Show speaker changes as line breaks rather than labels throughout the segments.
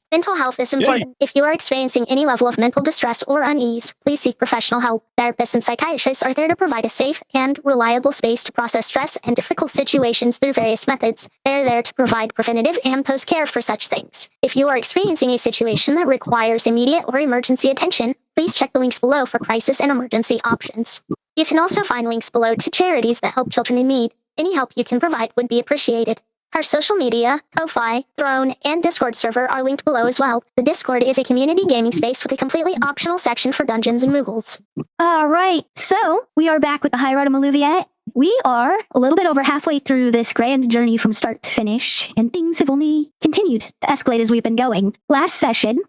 Mental health is important. If you are experiencing any level of mental distress or unease, please seek professional help. Therapists and psychiatrists are there to provide a safe and reliable space to process stress and difficult situations through various methods. They are there to provide preventative and post-care for such things. If you are experiencing a situation that requires immediate or emergency attention, please check the links below for crisis and emergency options. You can also find links below to charities that help children in need. Any help you can provide would be appreciated. Our social media, Ko-Fi, Throne, and Discord server are linked below as well. The Discord is a community gaming space with a completely optional section for dungeons and moogles.
Alright, so we are back with the Highroad of Maluviette. We are a little bit over halfway through this grand journey from start to finish, and things have only continued to escalate as we've been going. Last session,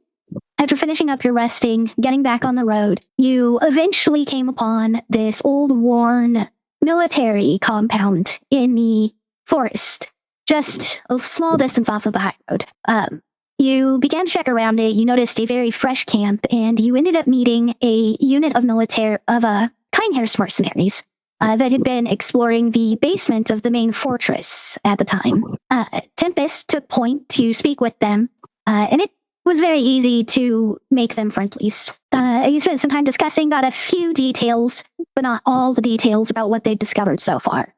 after finishing up your resting, getting back on the road, you eventually came upon this old, worn military compound in the forest, just a small distance off of the high road. You began to check around it, you noticed a very fresh camp, and you ended up meeting a unit of Highroad mercenaries that had been exploring the basement of the main fortress at the time. Tempest took point to speak with them, and it was very easy to make them friendlies. You spent some time discussing, got a few details, but not all the details about what they'd discovered so far.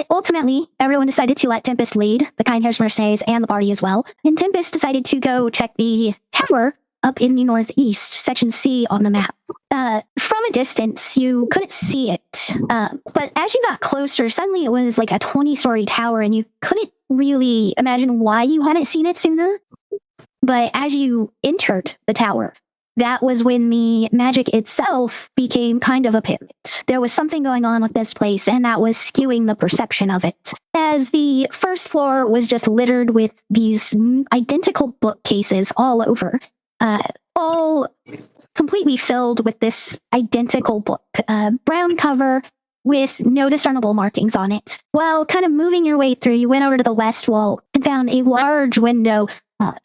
Ultimately, everyone decided to let Tempest lead, the Highroad mercenaries and the party as well, and Tempest decided to go check the tower up in the northeast, section C on the map. From a distance, you couldn't see it, but as you got closer, suddenly it was like a 20-story tower, and you couldn't really imagine why you hadn't seen it sooner. But as you entered the tower, that was when the magic itself became kind of apparent. There was something going on with this place, and that was skewing the perception of it. As the first floor was just littered with these identical bookcases all over, all completely filled with this identical book. Brown cover with no discernible markings on it. While kind of moving your way through, you went over to the west wall and found a large window,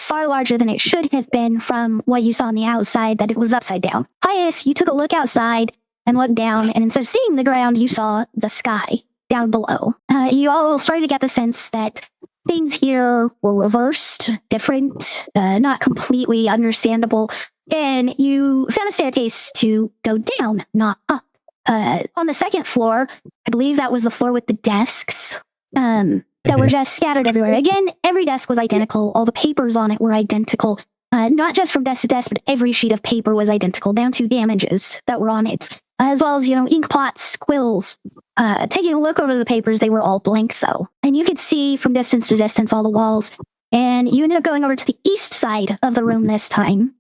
far larger than it should have been from what you saw on the outside, that it was upside down. Pius, you took a look outside and looked down, and instead of seeing the ground, you saw the sky down below. You all started to get the sense that things here were reversed, different, not completely understandable, and you found a staircase to go down, not up. On the second floor, I believe that was the floor with the desks, that were just scattered everywhere. Again, every desk was identical. All the papers on it were identical. Not just from desk to desk, but every sheet of paper was identical, down to damages that were on it, as well as, ink pots, quills. Taking a look over the papers, they were all blank, though. And you could see from distance to distance all the walls. And you ended up going over to the east side of the room this time.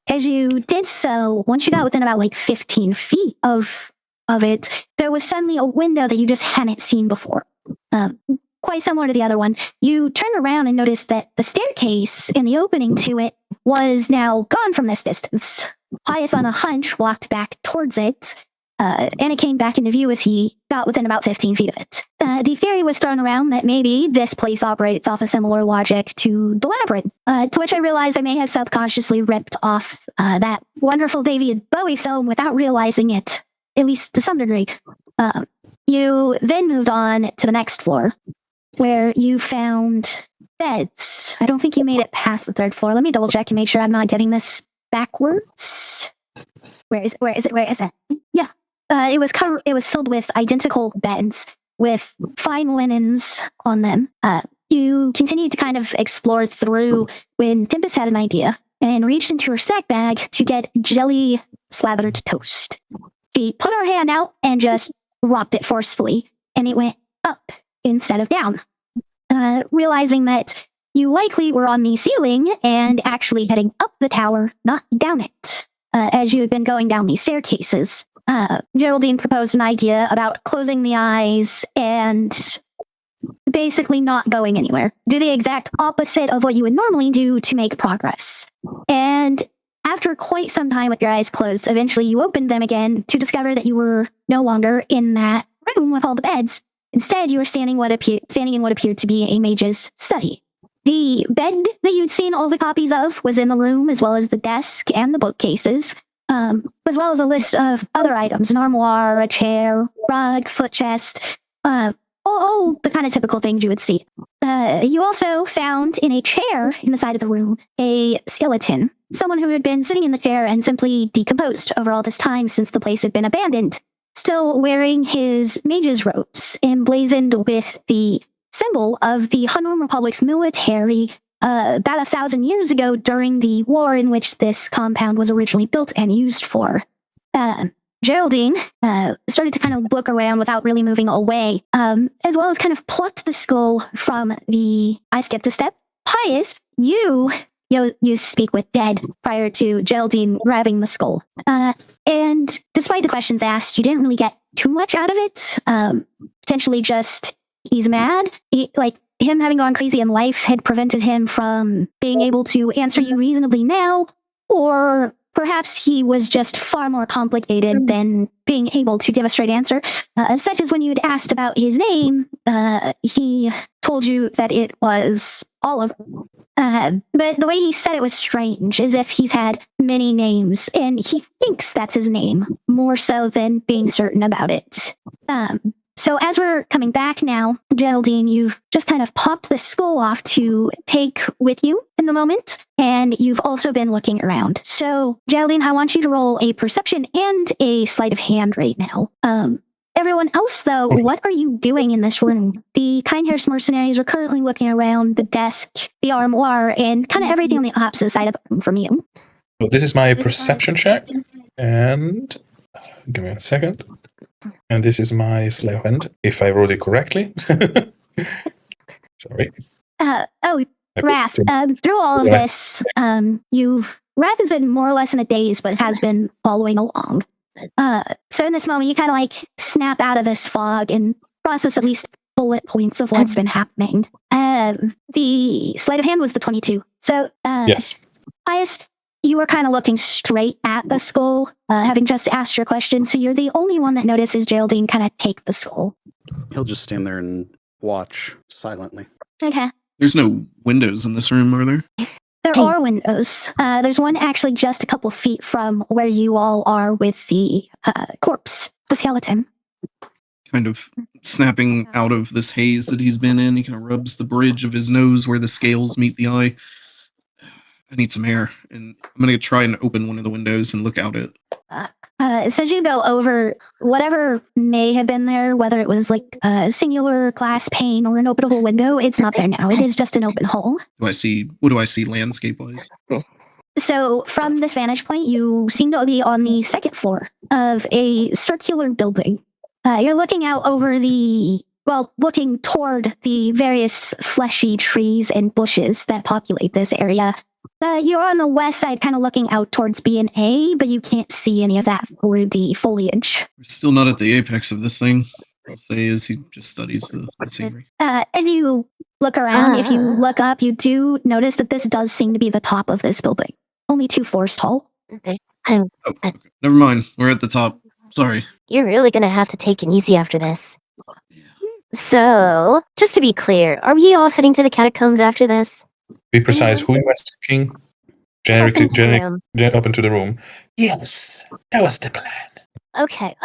As you did so, once you got within about 15 feet of it, there was suddenly a window that you just hadn't seen before. Quite similar to the other one. You turned around and noticed that the staircase and the opening to it was now gone from this distance. Pius, on a hunch, walked back towards it, and it came back into view as he got within about 15 feet of it. The theory was thrown around that maybe this place operates off a similar logic to the Labyrinth, to which I realized I may have subconsciously ripped off that wonderful David Bowie film without realizing it, at least to some degree. You then moved on to the next floor, where you found beds. I don't think you made it past the third floor. Let me double check and make sure I'm not getting this backwards. Where is it? Yeah. It was filled with identical beds with fine linens on them. You continued to kind of explore through when Tempest had an idea and reached into her snack bag to get jelly slathered toast. She put her hand out and just dropped it forcefully, and it went up instead of down. Realizing that you likely were on the ceiling and actually heading up the tower, not down it, as you had been going down these staircases. Geraldine proposed an idea about closing the eyes and basically not going anywhere. Do the exact opposite of what you would normally do to make progress. And after quite some time with your eyes closed, eventually you opened them again to discover that you were no longer in that room with all the beds. Instead, you were standing in what appeared to be a mage's study. The bed that you'd seen all the copies of was in the room, as well as the desk and the bookcases, as well as a list of other items, an armoire, a chair, rug, foot chest, all the kind of typical things you would see. You also found in a chair in the side of the room a skeleton, someone who had been sitting in the chair and simply decomposed over all this time since the place had been abandoned, still wearing his mage's robes, emblazoned with the symbol of the Hun Republic's military about 1,000 years ago during the war in which this compound was originally built and used for. Geraldine started to kind of look around without really moving away, as well as kind of plucked the skull from the... I skipped a step. Pius, you speak with dead prior to Geraldine grabbing the skull. And despite the questions asked, you didn't really get too much out of it. Potentially just, he's mad. Him having gone crazy in life had prevented him from being able to answer you reasonably now, or perhaps he was just far more complicated than being able to give a straight answer, such as when you had asked about his name, he told you that it was Oliver. But the way he said it was strange, as if he's had many names, and he thinks that's his name, more so than being certain about it. So as we're coming back now, Geraldine, you've just kind of popped the skull off to take with you in the moment, and you've also been looking around. So, Geraldine, I want you to roll a perception and a sleight of hand right now. Everyone else, though, what are you doing in this room? The Kindhurst mercenaries are currently looking around the desk, the armoire, and kind of everything on the opposite side of the room from you.
So this is my perception check, and give me a second. And this is my sleight of hand, if I wrote it correctly. Sorry.
Wrath. Through all of this, Wrath has been more or less in a daze, but has been following along. So in this moment, you kind of snap out of this fog and process at least bullet points of what's been happening. The sleight of hand was the 22. So,
yes.
Pius, you were kind of looking straight at the skull, having just asked your question, so you're the only one that notices Geraldine kind of take the skull.
He'll just stand there and watch silently.
Okay.
There's no windows in this room, are there?
There are windows. There's one actually just a couple feet from where you all are with the corpse, the skeleton.
Kind of snapping out of this haze that he's been in. He kind of rubs the bridge of his nose where the scales meet the eye. I need some air, and I'm going to try and open one of the windows and look out it.
So as you go over whatever may have been there, whether it was a singular glass pane or an openable window, it's not there now. It is just an open hole.
What do I see landscape-wise?
So from this vantage point, you seem to be on the second floor of a circular building. You're looking out over looking toward the various fleshy trees and bushes that populate this area. You're on the west side, kind of looking out towards B&A, but you can't see any of that through the foliage.
We're still not at the apex of this thing. I'll say as he just studies the scenery.
And you look around. If you look up, you do notice that this does seem to be the top of this building. Only 2 floors tall.
Okay.
Okay. Never mind. We're at the top. Sorry.
You're really gonna have to take it easy after this. So, just to be clear, are we all heading to the catacombs after this?
Be precise, who was talking? Generic,
room.
up into the room. Yes, that was the plan.
Okay.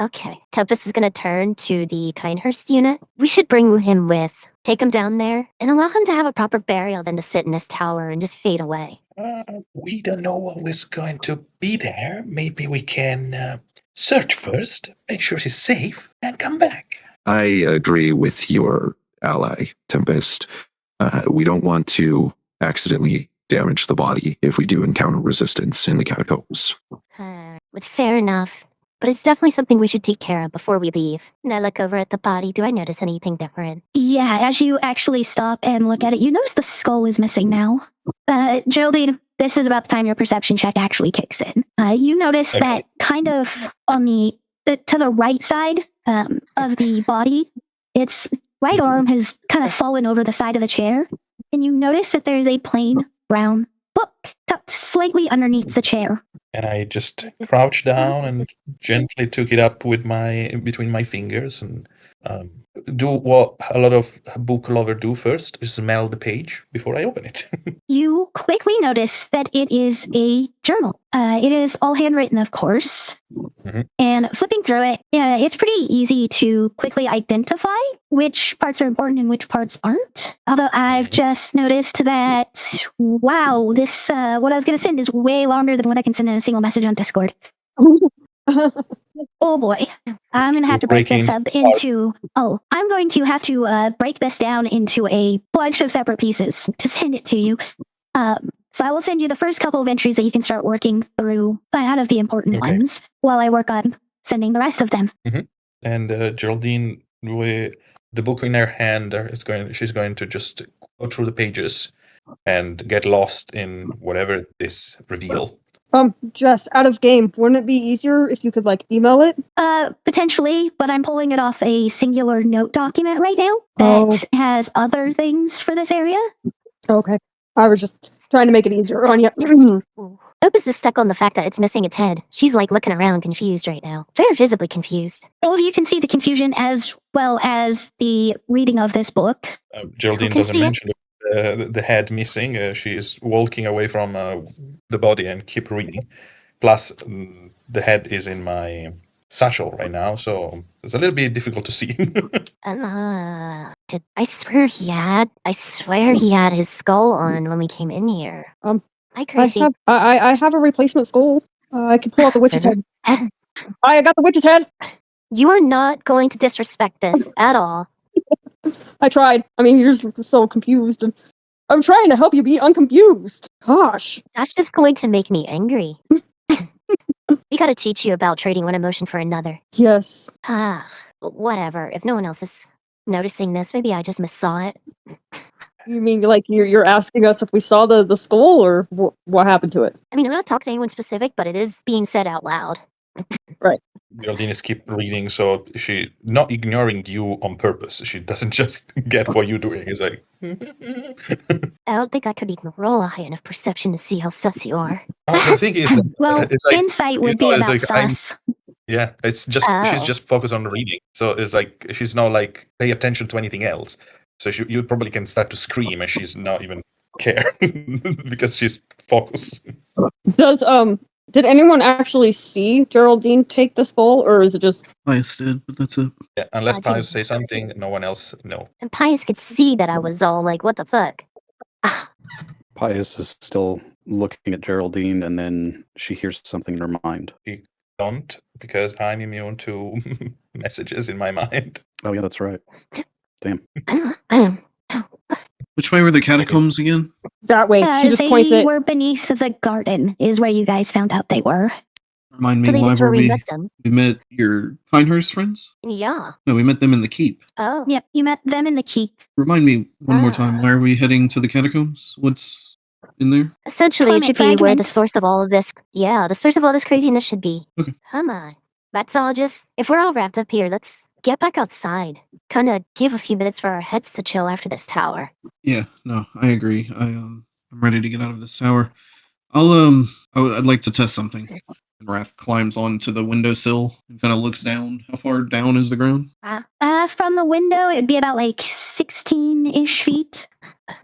Tempest is gonna turn to the Kindhurst unit. We should bring him with, take him down there, and allow him to have a proper burial than to sit in this tower and just fade away.
We don't know what was going to be there. Maybe we can search first, make sure she's safe, and come back.
I agree with your ally, Tempest. We don't want to accidentally damage the body if we do encounter resistance in the catacombs.
But fair enough. But it's definitely something we should take care of before we leave. And I look over at the body. Do I notice anything different?
Yeah, as you actually stop and look at it, you notice the skull is missing now. Geraldine, this is about the time your perception check actually kicks in. You notice that kind of on to the right side of the body, its right arm has kind of fallen over the side of the chair. And you notice that there's a plain brown book tucked slightly underneath the chair.
And I just crouched down and gently took it up between my fingers and do what a lot of book lovers do first, smell the page before I open it.
You quickly notice that it is a journal. It is all handwritten, of course. And flipping through it, yeah, it's pretty easy to quickly identify which parts are important and which parts aren't. Although I've just noticed that, wow, this, what I was going to send is way longer than what I can send in a single message on Discord. Oh boy. I'm going to have to break this up into, I'm going to have to break this down into a bunch of separate pieces to send it to you. So I will send you the first couple of entries that you can start working through out of the important ones while I work on sending the rest of them.
And Geraldine, with the book in her hand, she's going to just go through the pages and get lost in whatever this reveal.
Jess, out of game, wouldn't it be easier if you could, like, email it?
Potentially, but I'm pulling it off a singular note document right now that has other things for this area.
Okay. I was just trying to make it easier on you.
Opus is stuck on the fact that it's missing its head. She's like looking around confused right now. Very visibly confused.
All of you can see the confusion as well as the reading of this book.
Geraldine doesn't mention the head missing. She is walking away from the body and keep reading. Plus, the head is in my satchel right now, so it's a little bit difficult to see.
I swear he had his skull on when we came in here. Hi, Crazy.
I have a replacement skull. I can pull out the witch's head. I got the witch's head.
You are not going to disrespect this at all.
I tried. I mean, you're just so confused. I'm trying to help you be unconfused. Gosh.
That's just going to make me angry. We gotta teach you about trading one emotion for another.
Yes.
Whatever. If no one else is noticing this, maybe I just missaw it.
You mean like you're asking us if we saw the skull, or what happened to it?
I mean, I'm not talking to anyone specific, but it is being said out loud.
Right.
Geraldine is keep reading, so she not ignoring you on purpose. She doesn't just get what you're doing. It's like
I don't think I could even roll a high enough perception to see how sus you are.
the thing is,
well,
it's like,
insight would be about
like,
sus.
Yeah, it's just she's just focused on reading, so it's like she's not like pay attention to anything else. So you probably can start to scream, and she's not even care because she's focused.
Did anyone actually see Geraldine take the skull, or is it just
Pius did? But that's it.
Yeah, unless Pius say something, no one else know.
And Pius could see that I was all like, "What the fuck."
Pius is still looking at Geraldine, and then she hears something in her mind.
She don't, because I'm immune to messages in my mind.
Oh yeah, that's right. Damn.
Which way were the catacombs again?
That way. She just points it.
They were beneath the garden, is where you guys found out they were.
Remind me, why were we met
them?
We met your Pinehurst friends?
Yeah.
No, we met them in the keep.
Oh.
Yep, you met them in the keep.
Remind me one more time, why are we heading to the catacombs? What's in there?
Essentially, it should be where the source of all of this, the source of all this craziness should be.
Okay.
Come on. That's all if we're all wrapped up here, let's get back outside. Kind of give a few minutes for our heads to chill after this tower.
Yeah, no, I agree. I'm ready to get out of this tower. I'd like to test something. And Wrath climbs onto the windowsill and kind of looks down. How far down is the ground?
From the window, it'd be about like 16-ish feet.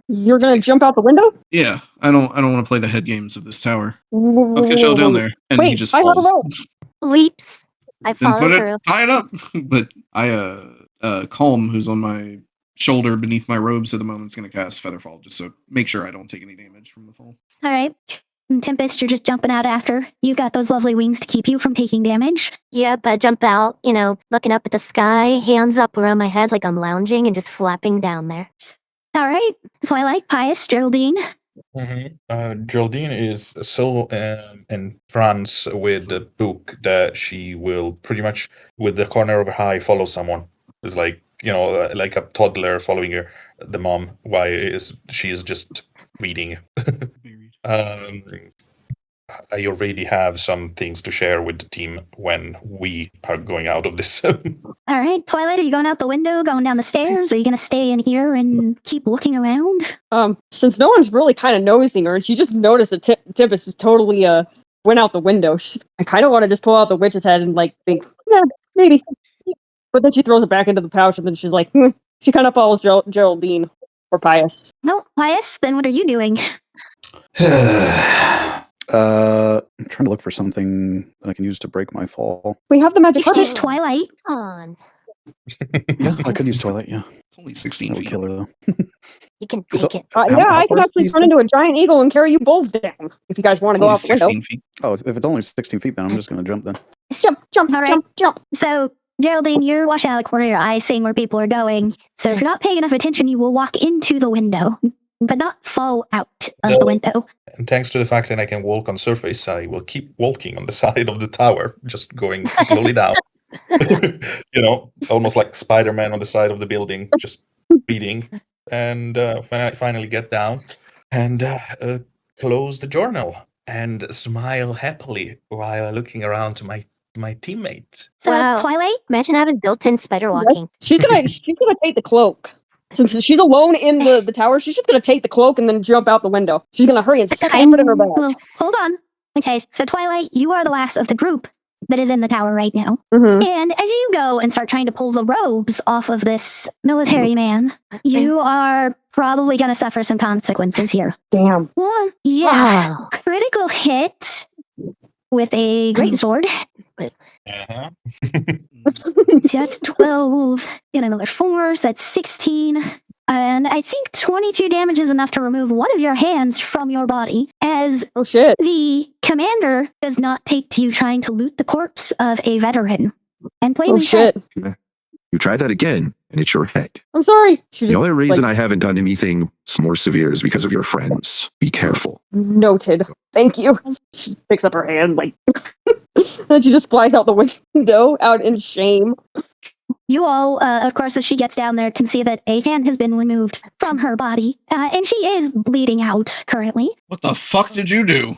You're gonna jump out the window?
Yeah, I don't want to play the head games of this tower. I'll catch y'all down there, and he just
I have a
falls.
rope.
Leaps. I
Then
follow through.
tie it up. But Calm, who's on my shoulder beneath my robes at the moment, is going to cast Featherfall, just so make sure I don't take any damage from the fall.
All right. And Tempest, you're just jumping out after. You've got those lovely wings to keep you from taking damage.
Yep, I jump out, looking up at the sky, hands up around my head like I'm lounging and just flapping down there.
All right. Twilight, Pius, Geraldine.
Geraldine is so entranced with the book that she will pretty much, with the corner of her eye, follow someone. It's like, like a toddler following the mom. She is just reading. I already have some things to share with the team when we are going out of this.
All right, Twilight, are you going out the window, going down the stairs? Are you going to stay in here and keep looking around?
Since no one's really kind of noticing her, and she just noticed that Tempest is totally went out the window. I kind of want to just pull out the witch's head and think, yeah, maybe. But then she throws it back into the pouch, and then she's like, She kind of follows Geraldine or Pius.
No, Pius, then what are you doing?
I'm trying trying to look for something that I can use to break my fall.
We have the magic
You could
carpet.
use Twilight.
On.
Yeah, I could use Twilight, yeah.
It's only 16
That would
feet.
kill her, though.
You can
So-
take it.
How-
Yeah,
how
I can
far is
actually
it,
turn into a giant eagle and carry you both down. If you guys want to
It's
go
only
out the window.
16 feet.
Oh, if it's only 16 feet, then I'm just going to jump then.
Jump, jump,
All right.
jump, jump.
So, Geraldine, you're watching out of the corner of your eye, seeing where people are going. So, if you're not paying enough attention, you will walk into the window, but not fall out of
No.
the window.
And thanks to the fact that I can walk on surface, I will keep walking on the side of the tower, just going slowly down. Almost like Spider-Man on the side of the building, just reading. And when I finally get down and close the journal and smile happily while looking around to my teammate.
So,
Wow.
Twilight,
Imagine having built-in spider walking.
She's gonna take the cloak. Since she's alone in the tower, she's just gonna take the cloak and then jump out the window. She's gonna hurry and snap it in her bag.
well, hold on. Okay, so Twilight, you are the last of the group that is in the tower right now.
Mm-hmm.
And as you go and start trying to pull the robes off of this military man, you are probably going to suffer some consequences here.
Damn.
Well, yeah.
Wow.
Critical hit with a greatsword.
Uh-huh.
So that's 12. Get another 4, so that's 16. And I think 22 damage is enough to remove one of your hands from your body, as
Oh shit.
the commander does not take to you trying to loot the corpse of a veteran. And
Oh
plainly said,
shit.
You try that again, and it's your head.
I'm sorry. She
The
just
only reason I haven't done anything more severe is because of your friends. Be careful.
noted. Thank you. She picks up her hand like and she just flies out the window out in shame.
you all, of course, as she gets down there, can see that a hand has been removed from her body, and she is bleeding out currently.
What the fuck did you do?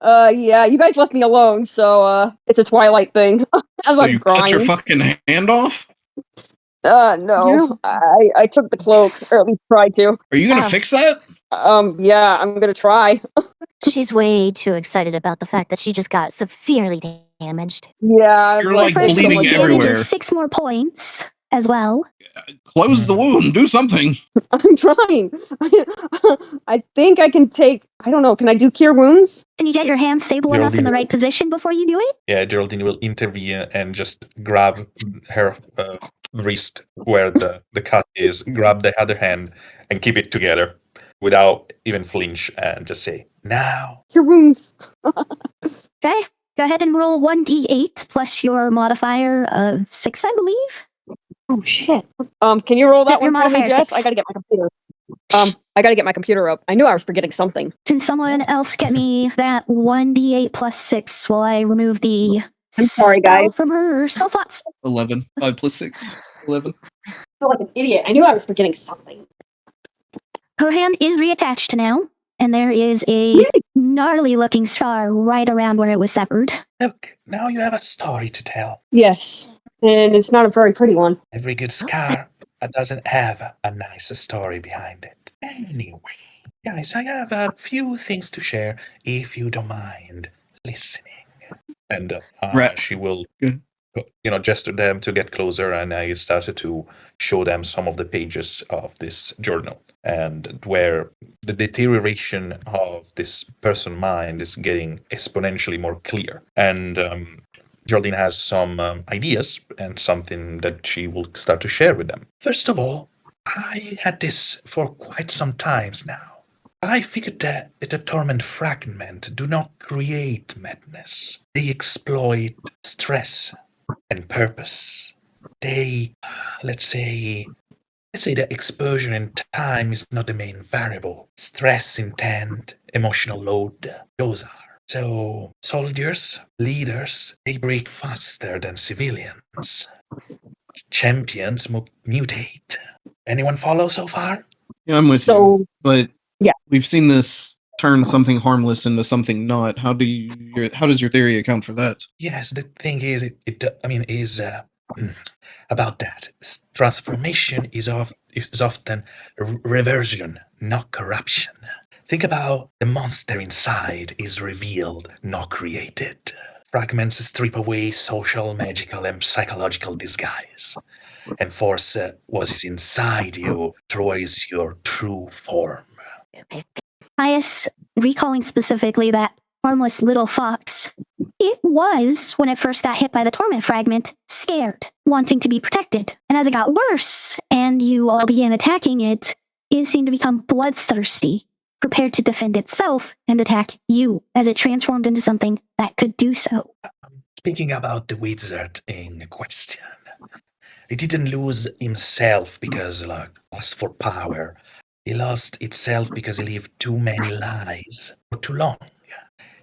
Yeah, you guys left me alone, so it's a Twilight thing. As
So
I'm
you cut your
crying.
fucking hand off?
No. I took the cloak, or at least tried to.
Are you gonna
Wow.
fix that?
Yeah, I'm gonna try.
She's way too excited about the fact that she just got severely damaged.
Yeah,
You're,
Well,
like,
first
bleeding
damage
everywhere.
is 6 more points as well.
Close the wound. Do something.
I'm trying. I think I can take. I don't know. Can I do cure wounds?
Can you get your hand stable enough in the right position before you do it?
Yeah, Geraldine will intervene and just grab her wrist where the cut is, grab the other hand, and keep it together without even flinch, and just say, "Now."
Cure wounds.
Okay, go ahead and roll 1d8 plus your modifier of 6, I believe.
Oh shit. Can you roll that
Your
one for me,
modifier
Jess?
6.
I gotta get my computer. I gotta get my computer up. I knew I was forgetting something.
Can someone else get me that 1d8 plus 6 while I remove the
I'm sorry,
spell
guys.
from her spell slots?
11. 5 plus 6. 11.
I feel like an idiot. I knew I was forgetting something.
Her hand is reattached now, and there is a gnarly looking scar right around where it was severed.
Look, now you have a story to tell.
Yes. And it's not a very pretty one.
Every good scar doesn't have a nice story behind it. Anyway, guys, I have a few things to share, if you don't mind listening. And
Right.
she will,
Good.
gesture them to get closer, and I started to show them some of the pages of this journal, and where the deterioration of this person's mind is getting exponentially more clear. And Geraldine has some ideas and something that she will start to share with them. First of all, I had this for quite some times now. I figured that the torment fragment do not create madness. They exploit stress and purpose. They, let's say the exposure in time is not the main variable. Stress, intent, emotional load, those are. So, soldiers, leaders, they break faster than civilians. Champions mutate. Anyone follow so far?
Yeah, I'm with
So-
you. But
Yeah.
we've seen this turn something harmless into something not. How does your theory account for that?
Yes, the thing is, about that. Transformation is often reversion, not corruption. Think about the monster inside is revealed, not created. Fragments strip away social, magical, and psychological disguise, and force what is inside you towards your true form.
Pius, recalling specifically that harmless little fox, it was, when it first got hit by the torment fragment, scared, wanting to be protected. And as it got worse, and you all began attacking it, it seemed to become bloodthirsty, prepared to defend itself and attack you, as it transformed into something that could do so.
Speaking about the wizard in question, he didn't lose himself because, like, lust for power. He lost itself because he lived too many lies for too long.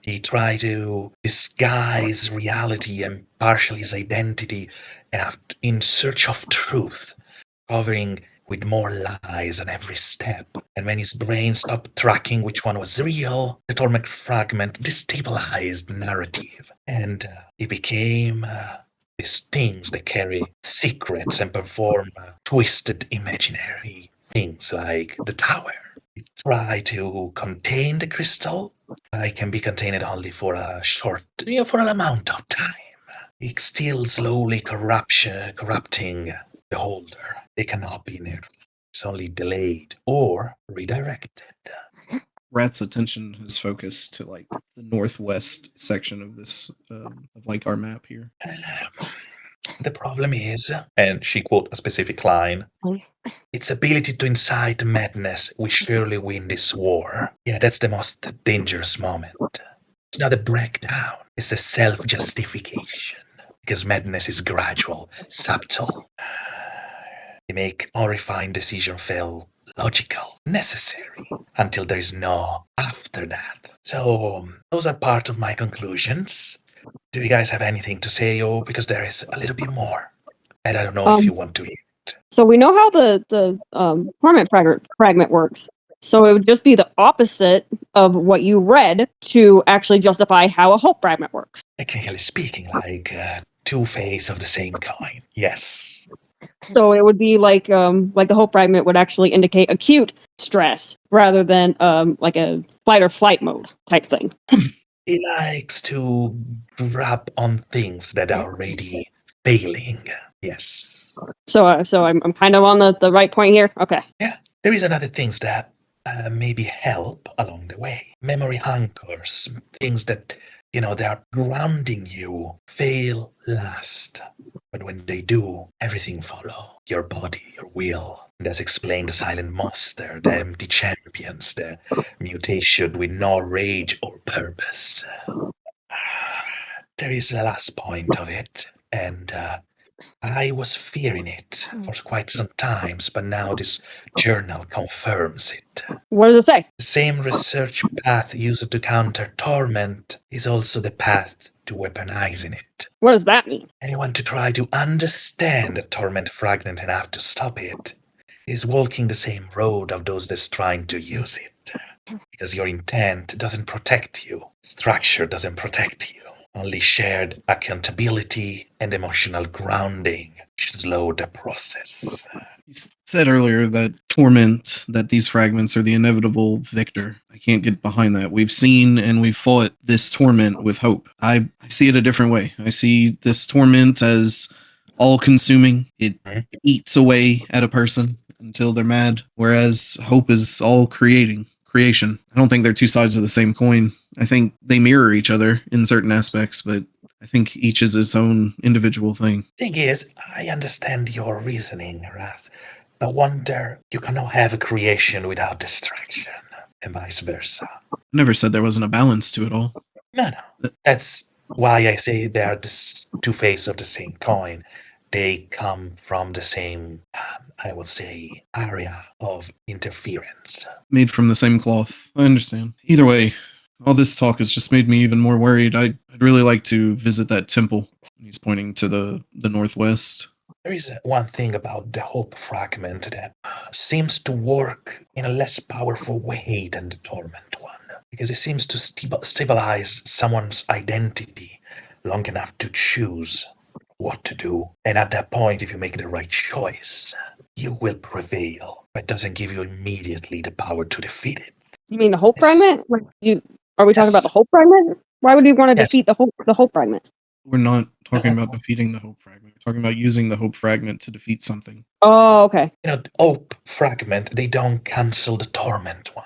He tried to disguise reality and partial his identity in search of truth, covering with more lies on every step. And when his brain stopped tracking which one was real, the torment fragment destabilized the narrative. And it became these things that carry secrets and perform twisted imaginary things like the tower. It try to contain the crystal. It can be contained only for a short, for an amount of time. It's still slowly corrupting the holder. It cannot be neutralized. It's only delayed or redirected.
Rat's attention is focused to like the northwest section of this, of like our map here.
The problem is, and she quote a specific line, its ability to incite madness will surely win this war. Yeah, that's the most dangerous moment. It's not a breakdown, it's a self-justification. Because madness is gradual, subtle. They make unrefined decision feel logical, necessary, until there is no after that. So, those are part of my conclusions. Do you guys have anything to say? Oh, because there is a little bit more. And I don't know if you want to hear it.
So we know how the torment fragment works. So it would just be the opposite of what you read to actually justify how a hope fragment works.
Technically speaking, like two faces of the same coin. Yes.
So it would be like the hope fragment would actually indicate acute stress rather than like a fight or flight mode type thing.
He likes to grab on things that are already failing. Yes.
So I'm kind of on the right point here. Okay.
Yeah. There is another things that maybe help along the way. Memory anchors, things that, they are grounding you, fail last. But when they do, everything follow. Your body, your will. And as explained, the silent monster, the empty champions, the mutation with no rage or purpose. There is the last point of it, and I was fearing it for quite some times, but now this journal confirms it.
What does it say?
The same research path used to counter torment is also the path to weaponizing it.
What does that mean?
Anyone to try to understand the torment fragment enough to stop it is walking the same road of those that's trying to use it. Because your intent doesn't protect you. Structure doesn't protect you. Only shared accountability and emotional grounding should slow the process.
You said earlier that torment, that these fragments are the inevitable victor. I can't get behind that. We've seen and we've fought this torment with hope. I see it a different way. I see this torment as all-consuming. It eats away at a person until they're mad, whereas hope is all creation. I don't think they're two sides of the same coin. I think they mirror each other in certain aspects, but I think each is its own individual thing.
Thing is, I understand your reasoning, Wrath, but wonder you cannot have a creation without distraction, and vice versa.
I never said there wasn't a balance to it all.
No. That's why I say they are the two faces of the same coin. They come from the same, I would say, area of interference.
Made from the same cloth. I understand. Either way, all this talk has just made me even more worried. I'd really like to visit that temple. He's pointing to the northwest.
There is one thing about the hope fragment that seems to work in a less powerful way than the torment one. Because it seems to stabilize someone's identity long enough to choose what to do. And at that point, if you make the right choice, you will prevail. But it doesn't give you immediately the power to defeat it.
You mean the hope fragment? Are we talking about the hope fragment? Why would you want to defeat the hope fragment?
We're not talking about defeating the hope fragment. We're talking about using the hope fragment to defeat something.
Oh, okay.
Hope fragment, they don't cancel the torment one.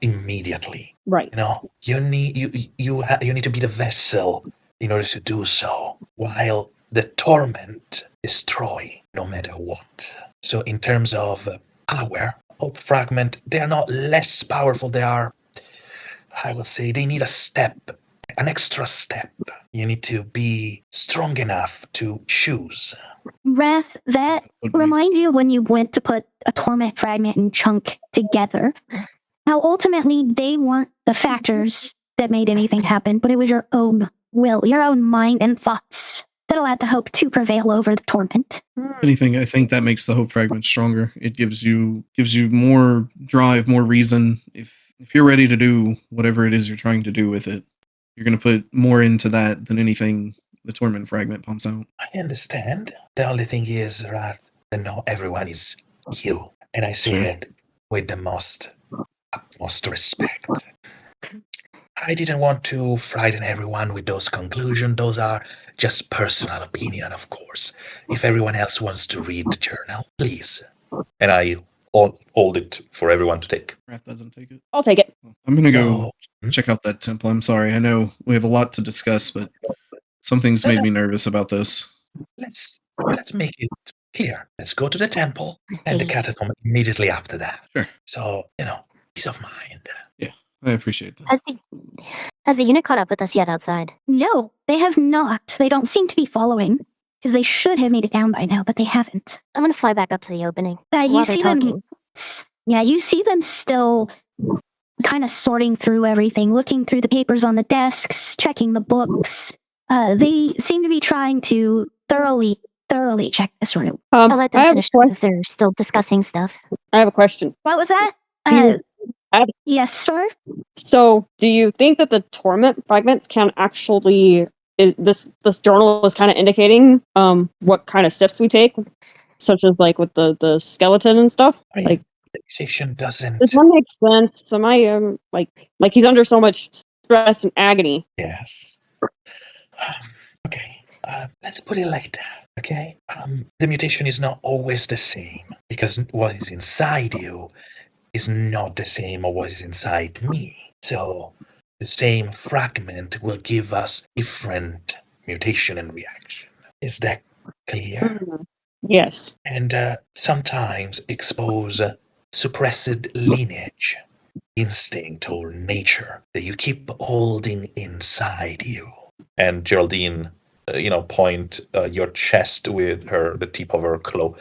immediately.
Right.
You know, you need to be the vessel in order to do so, while the torment destroy no matter what. So in terms of power, Hope Fragment, they are not less powerful. They are, I would say, they need a step, an extra step. You need to be strong enough to choose.
Wrath, that
What makes-
remind you of when you went to put a torment fragment and chunk together. How ultimately they weren't the factors that made anything happen, but it was your own will, your own mind and thoughts that allowed the hope to prevail over the torment.
Anything, I think that makes the hope fragment stronger. It gives you more drive, more reason. If you're ready to do whatever it is you're trying to do with it, you're going to put more into that than anything the torment fragment pumps out.
I understand. The only thing is, Wrath, that not everyone is you. And I say
Sure.
it with the utmost respect. I didn't want to frighten everyone with those conclusions. Those are just personal opinion, of course. If everyone else wants to read the journal, please. And I hold it for everyone to take.
Wrath doesn't take it.
I'll take it.
I'm going to go
So,
check out that temple. I'm sorry. I know we have a lot to discuss, but something's made me nervous about this.
let's make it clear. Let's go to the temple and the catacomb immediately after that.
Sure.
So, peace of mind.
I appreciate that.
Has the unit caught up with us yet outside?
No, they have not. They don't seem to be following, because they should have made it down by now, but they haven't.
I'm gonna fly back up to the opening.
You
while they're
see
talking.
you see them still kind of sorting through everything, looking through the papers on the desks, checking the books. They seem to be trying to thoroughly check this room.
I'll let them
I have,
finish if they're still discussing stuff.
I have a question.
What was that?
I have-
Yes, sir.
So, do you think that the torment fragments can actually? This journal is kind of indicating what kind of steps we take, such as like with the skeleton and stuff.
I mean,
Like,
the musician doesn't.
does that make sense? Am I like he's under so much stress and agony?
Yes. Okay. Let's put it like that. Okay. The mutation is not always the same because what is inside you is not the same as what is inside me. So the same fragment will give us different mutation and reaction. Is that clear?
Yes.
And sometimes expose suppressed lineage, instinct, or nature that you keep holding inside you. And Geraldine, point your chest with the tip of her claw.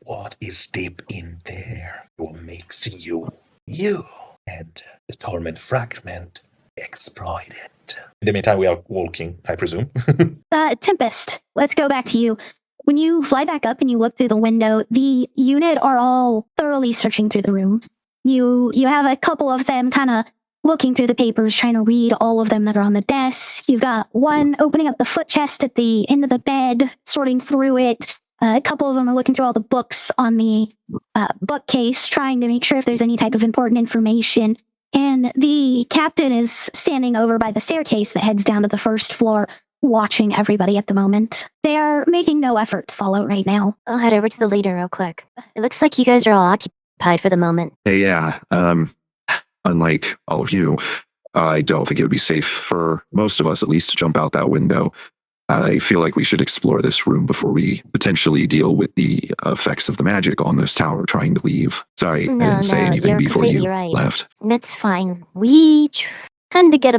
What is deep in there? What makes you you? And the torment fragment exploit it. In the meantime, we are walking, I presume.
Tempest, let's go back to you. When you fly back up and you look through the window, the unit are all thoroughly searching through the room. You have a couple of them kind of looking through the papers, trying to read all of them that are on the desk. You've got one opening up the foot chest at the end of the bed, sorting through it. A couple of them are looking through all the books on the bookcase, trying to make sure if there's any type of important information. And the captain is standing over by the staircase that heads down to the first floor, watching everybody at the moment. They are making no effort to follow right now.
I'll head over to the leader real quick. It looks like you guys are all occupied for the moment.
Yeah, unlike all of you, I don't think it would be safe for most of us, at least, to jump out that window. I feel like we should explore this room before we potentially deal with the effects of the magic on this tower trying to leave. Sorry, I didn't say anything
you're
before
completely
you
right.
left.
That's fine. We tend to get a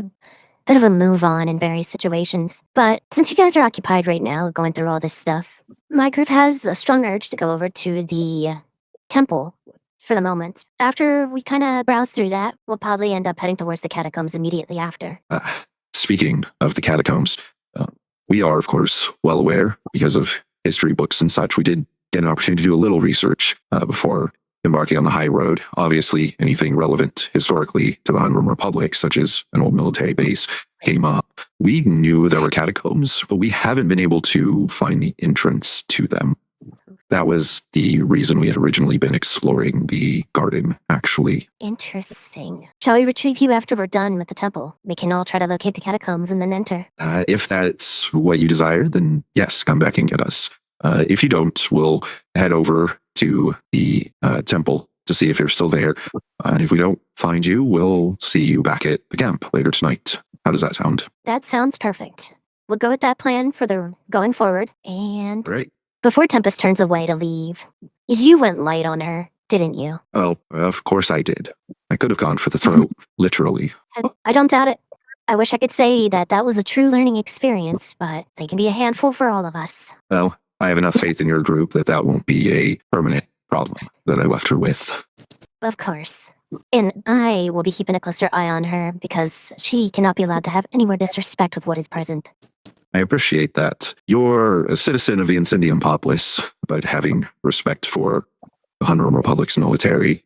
bit of a move on in various situations. But since you guys are occupied right now going through all this stuff, my group has a strong urge to go over to the temple for the moment. After we kind of browse through that, we'll probably end up heading towards the catacombs immediately after.
Speaking of the catacombs, we are, of course, well aware, because of history books and such, we did get an opportunity to do a little research before embarking on the Highroad. Obviously, anything relevant historically to the Hunram Republic, such as an old military base, came up. We knew there were catacombs, but we haven't been able to find the entrance to them. That was the reason we had originally been exploring the garden, actually.
Interesting. Shall we retrieve you after we're done with the temple? We can all try to locate the catacombs and then enter.
If that's what you desire, then yes, come back and get us. If you don't, we'll head over to the temple to see if you're still there. And if we don't find you, we'll see you back at the camp later tonight. How does that sound?
That sounds perfect. We'll go with that plan for the going forward. And
Great.
before Tempest turns away to leave, you went light on her, didn't you?
Oh, of course I did. I could have gone for the throat, literally.
I don't doubt it. I wish I could say that that was a true learning experience, but they can be a handful for all of us.
Well, I have enough faith in your group that won't be a permanent problem that I left her with.
Of course. And I will be keeping a closer eye on her because she cannot be allowed to have any more disrespect with what is present.
I appreciate that. You're a citizen of the Incendium Populace, but having respect for the Hunrom Republic's military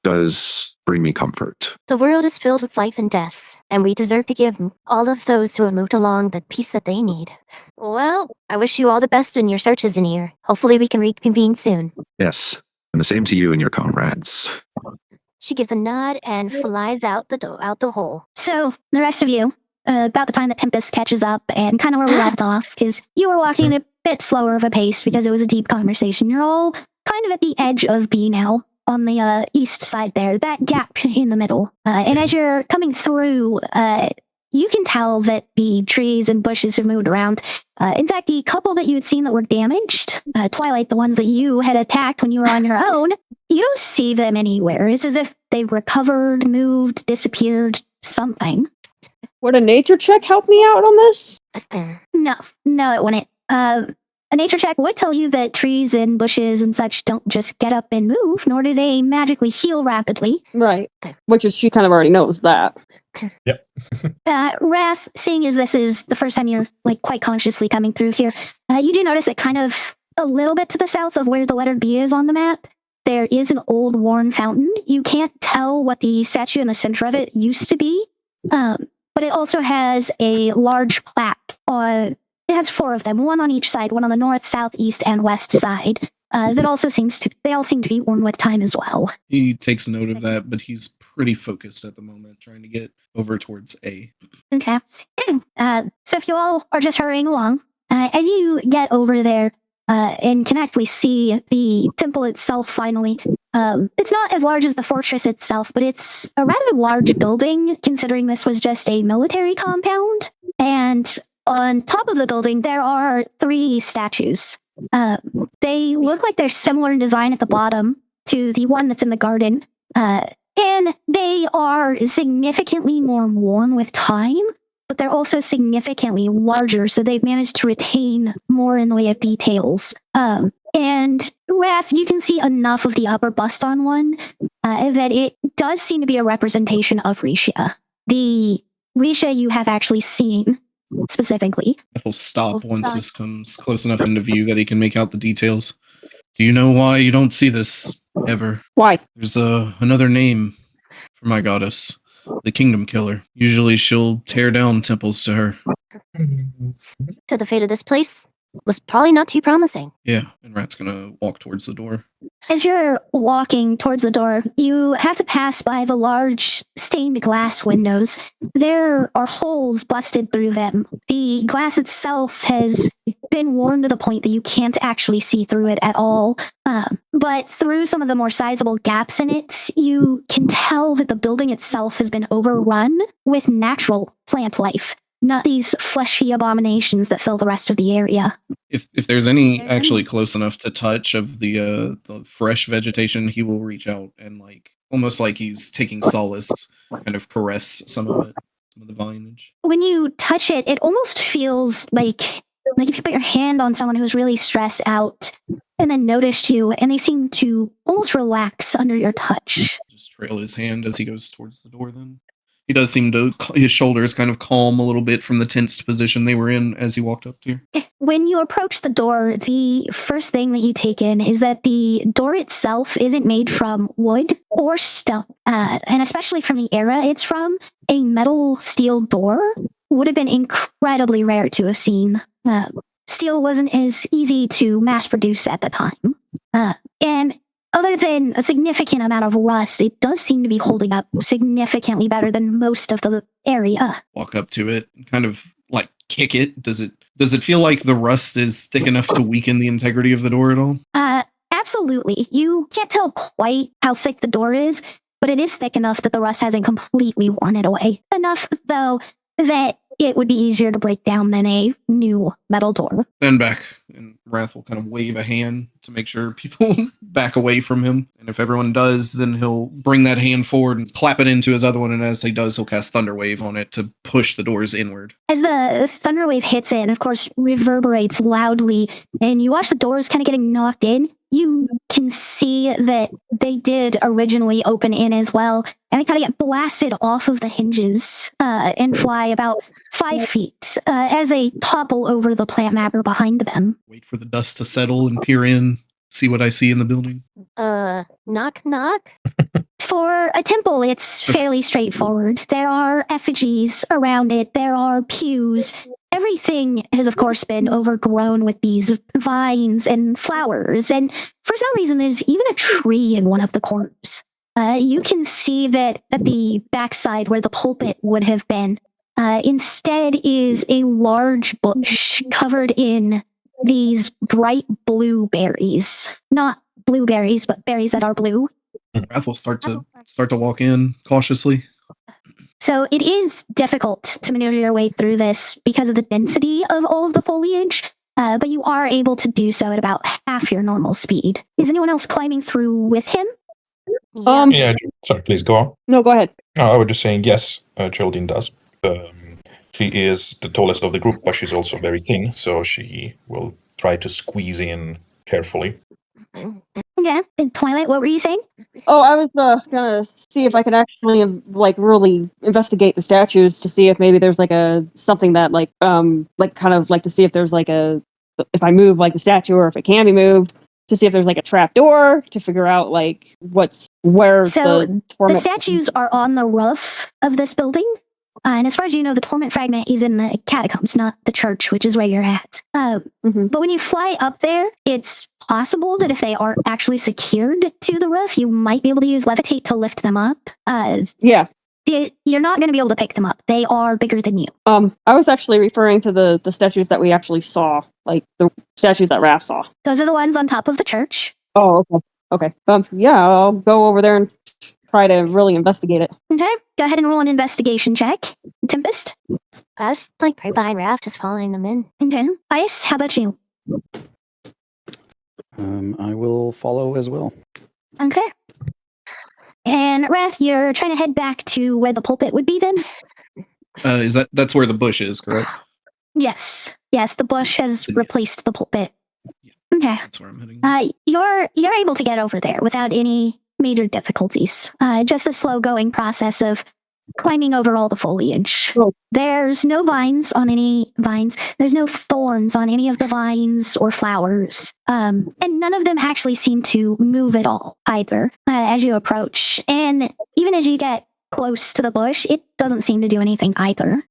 does bring me comfort.
The world is filled with life and death, and we deserve to give all of those who have moved along the peace that they need. Well, I wish you all the best in your searches in here. Hopefully we can reconvene soon.
Yes, and the same to you and your comrades.
She gives a nod and flies out the hole.
So, the rest of you, about the time that Tempest catches up and kind of where we left off, because you were walking at a bit slower of a pace because it was a deep conversation. You're all kind of at the edge of B now, on the east side there, that gap in the middle. And as you're coming through, you can tell that the trees and bushes have moved around. In fact, the couple that you had seen that were damaged, Twilight, the ones that you had attacked when you were on your own, you don't see them anywhere. It's as if they recovered, moved, disappeared, something.
Would a nature check help me out on this?
No, it wouldn't. A nature check would tell you that trees and bushes and such don't just get up and move, nor do they magically heal rapidly.
Right. Which is, she kind of already knows that.
Yep.
Wrath, seeing as this is the first time you're quite consciously coming through here, you do notice that kind of a little bit to the south of where the letter B is on the map, there is an old worn fountain. You can't tell what the statue in the center of it used to be, but it also has a large plaque. It has 4 of them, one on each side, one on the north, south, east, and west side. That also they all seem to be worn with time as well.
He takes note of that, but he's pretty focused at the moment, trying to get over towards A.
Okay. So if you all are just hurrying along, and you get over there, and can actually see the temple itself finally. It's not as large as the fortress itself, but it's a rather large building, considering this was just a military compound. And on top of the building, there are 3 statues. They look like they're similar in design at the bottom to the one that's in the garden. And they are significantly more worn with time, but they're also significantly larger, so they've managed to retain more in the way of details. And Wrath, you can see enough of the upper bust on one that it does seem to be a representation of Risha. The Risha you have actually seen specifically.
He'll stop once this comes close enough into view that he can make out the details. Do you know why you don't see this ever?
Why?
There's another name for my goddess, the Kingdom Killer. Usually she'll tear down temples to her.
So the fate of this place was probably not too promising.
Yeah, and Rat's gonna walk towards the door.
As you're walking towards the door, you have to pass by the large stained glass windows. There are holes busted through them. The glass itself has been worn to the point that you can't actually see through it at all. But through some of the more sizable gaps in it, you can tell that the building itself has been overrun with natural plant life, not these fleshy abominations that fill the rest of the area.
If there's any actually close enough to touch of the fresh vegetation, he will reach out and almost like he's taking solace, kind of caress some of it, some of the vinage.
When you touch it, it almost feels like if you put your hand on someone who's really stressed out and then noticed you, and they seem to almost relax under your touch.
Just trail his hand as he goes towards the door then. He does seem to, his shoulders kind of calm a little bit from the tensed position they were in as he walked up to you.
When you approach the door, the first thing that you take in is that the door itself isn't made from wood or stone. And especially from the era it's from, a metal steel door would have been incredibly rare to have seen. Steel wasn't as easy to mass produce at the time. And other than a significant amount of rust, it does seem to be holding up significantly better than most of the area.
Walk up to it and kind of kick it. Does it feel like the rust is thick enough to weaken the integrity of the door at all?
absolutely. You can't tell quite how thick the door is, but it is thick enough that the rust hasn't completely worn it away. Enough, though, that it would be easier to break down than a new metal door.
Stand back, and Wrath will kind of wave a hand to make sure people back away from him. And if everyone does, then he'll bring that hand forward and clap it into his other one. And as he does, he'll cast Thunder Wave on it to push the doors inward.
As the thunder wave hits it, and of course reverberates loudly, and you watch the doors kind of getting knocked in, you can see that they did originally open in as well, and they kind of get blasted off of the hinges and fly about 5 feet as they topple over the plant matter behind them.
Wait for the dust to settle and peer in, see what I see in the building.
Knock, knock.
For a temple, it's fairly straightforward. There are effigies around it. There are pews. Everything has, of course, been overgrown with these vines and flowers. And for some reason, there's even a tree in one of the corners. You can see that at the backside where the pulpit would have been, instead is a large bush covered in these bright blue berries. Not blueberries, but berries that are blue.
Wrath will start to walk in cautiously.
So it is difficult to maneuver your way through this because of the density of all of the foliage, but you are able to do so at about half your normal speed. Is anyone else climbing through with him?
Yeah.
Yeah, sorry, please go on.
No, go ahead.
No, I was just saying yes, Geraldine does. She is the tallest of the group, but she's also very thin, so she will try to squeeze in carefully.
Okay. And Twilight, what were you saying?
Oh, I was gonna see if I could actually really investigate the statues to see if maybe there's like a something that to see if there's if I move like the statue or if it can be moved, to see if there's like a trap door to figure out like where
So
the
the
torment.
statues are on the roof of this building. And as far as you know, the torment fragment is in the catacombs, not the church, which is where you're at.
Mhm.
But when you fly up there, it's possible that if they are actually secured to the roof, you might be able to use levitate to lift them up.
Yeah.
You're not going to be able to pick them up. They are bigger than you.
I was actually referring to the statues that we actually saw, like the statues that Raph saw.
Those are the ones on top of the church.
Oh, okay. Yeah, I'll go over there and try to really investigate it.
Okay, go ahead and roll an investigation check. Tempest.
I was like right behind Raph, just following them in.
Okay. Ice, how about you?
I will follow as well.
Okay. And Wrath, you're trying to head back to where the pulpit would be then?
That's where the bush is, correct?
Yes. Yes, the bush has
Yes.
replaced the pulpit. Okay.
That's where I'm heading.
You're able to get over there without any major difficulties. Just the slow going process of climbing over all the foliage.
Oh.
There's no vines on any vines. There's no thorns on any of the vines or flowers. And none of them actually seem to move at all either as you approach. And even as you get close to the bush, it doesn't seem to do anything either.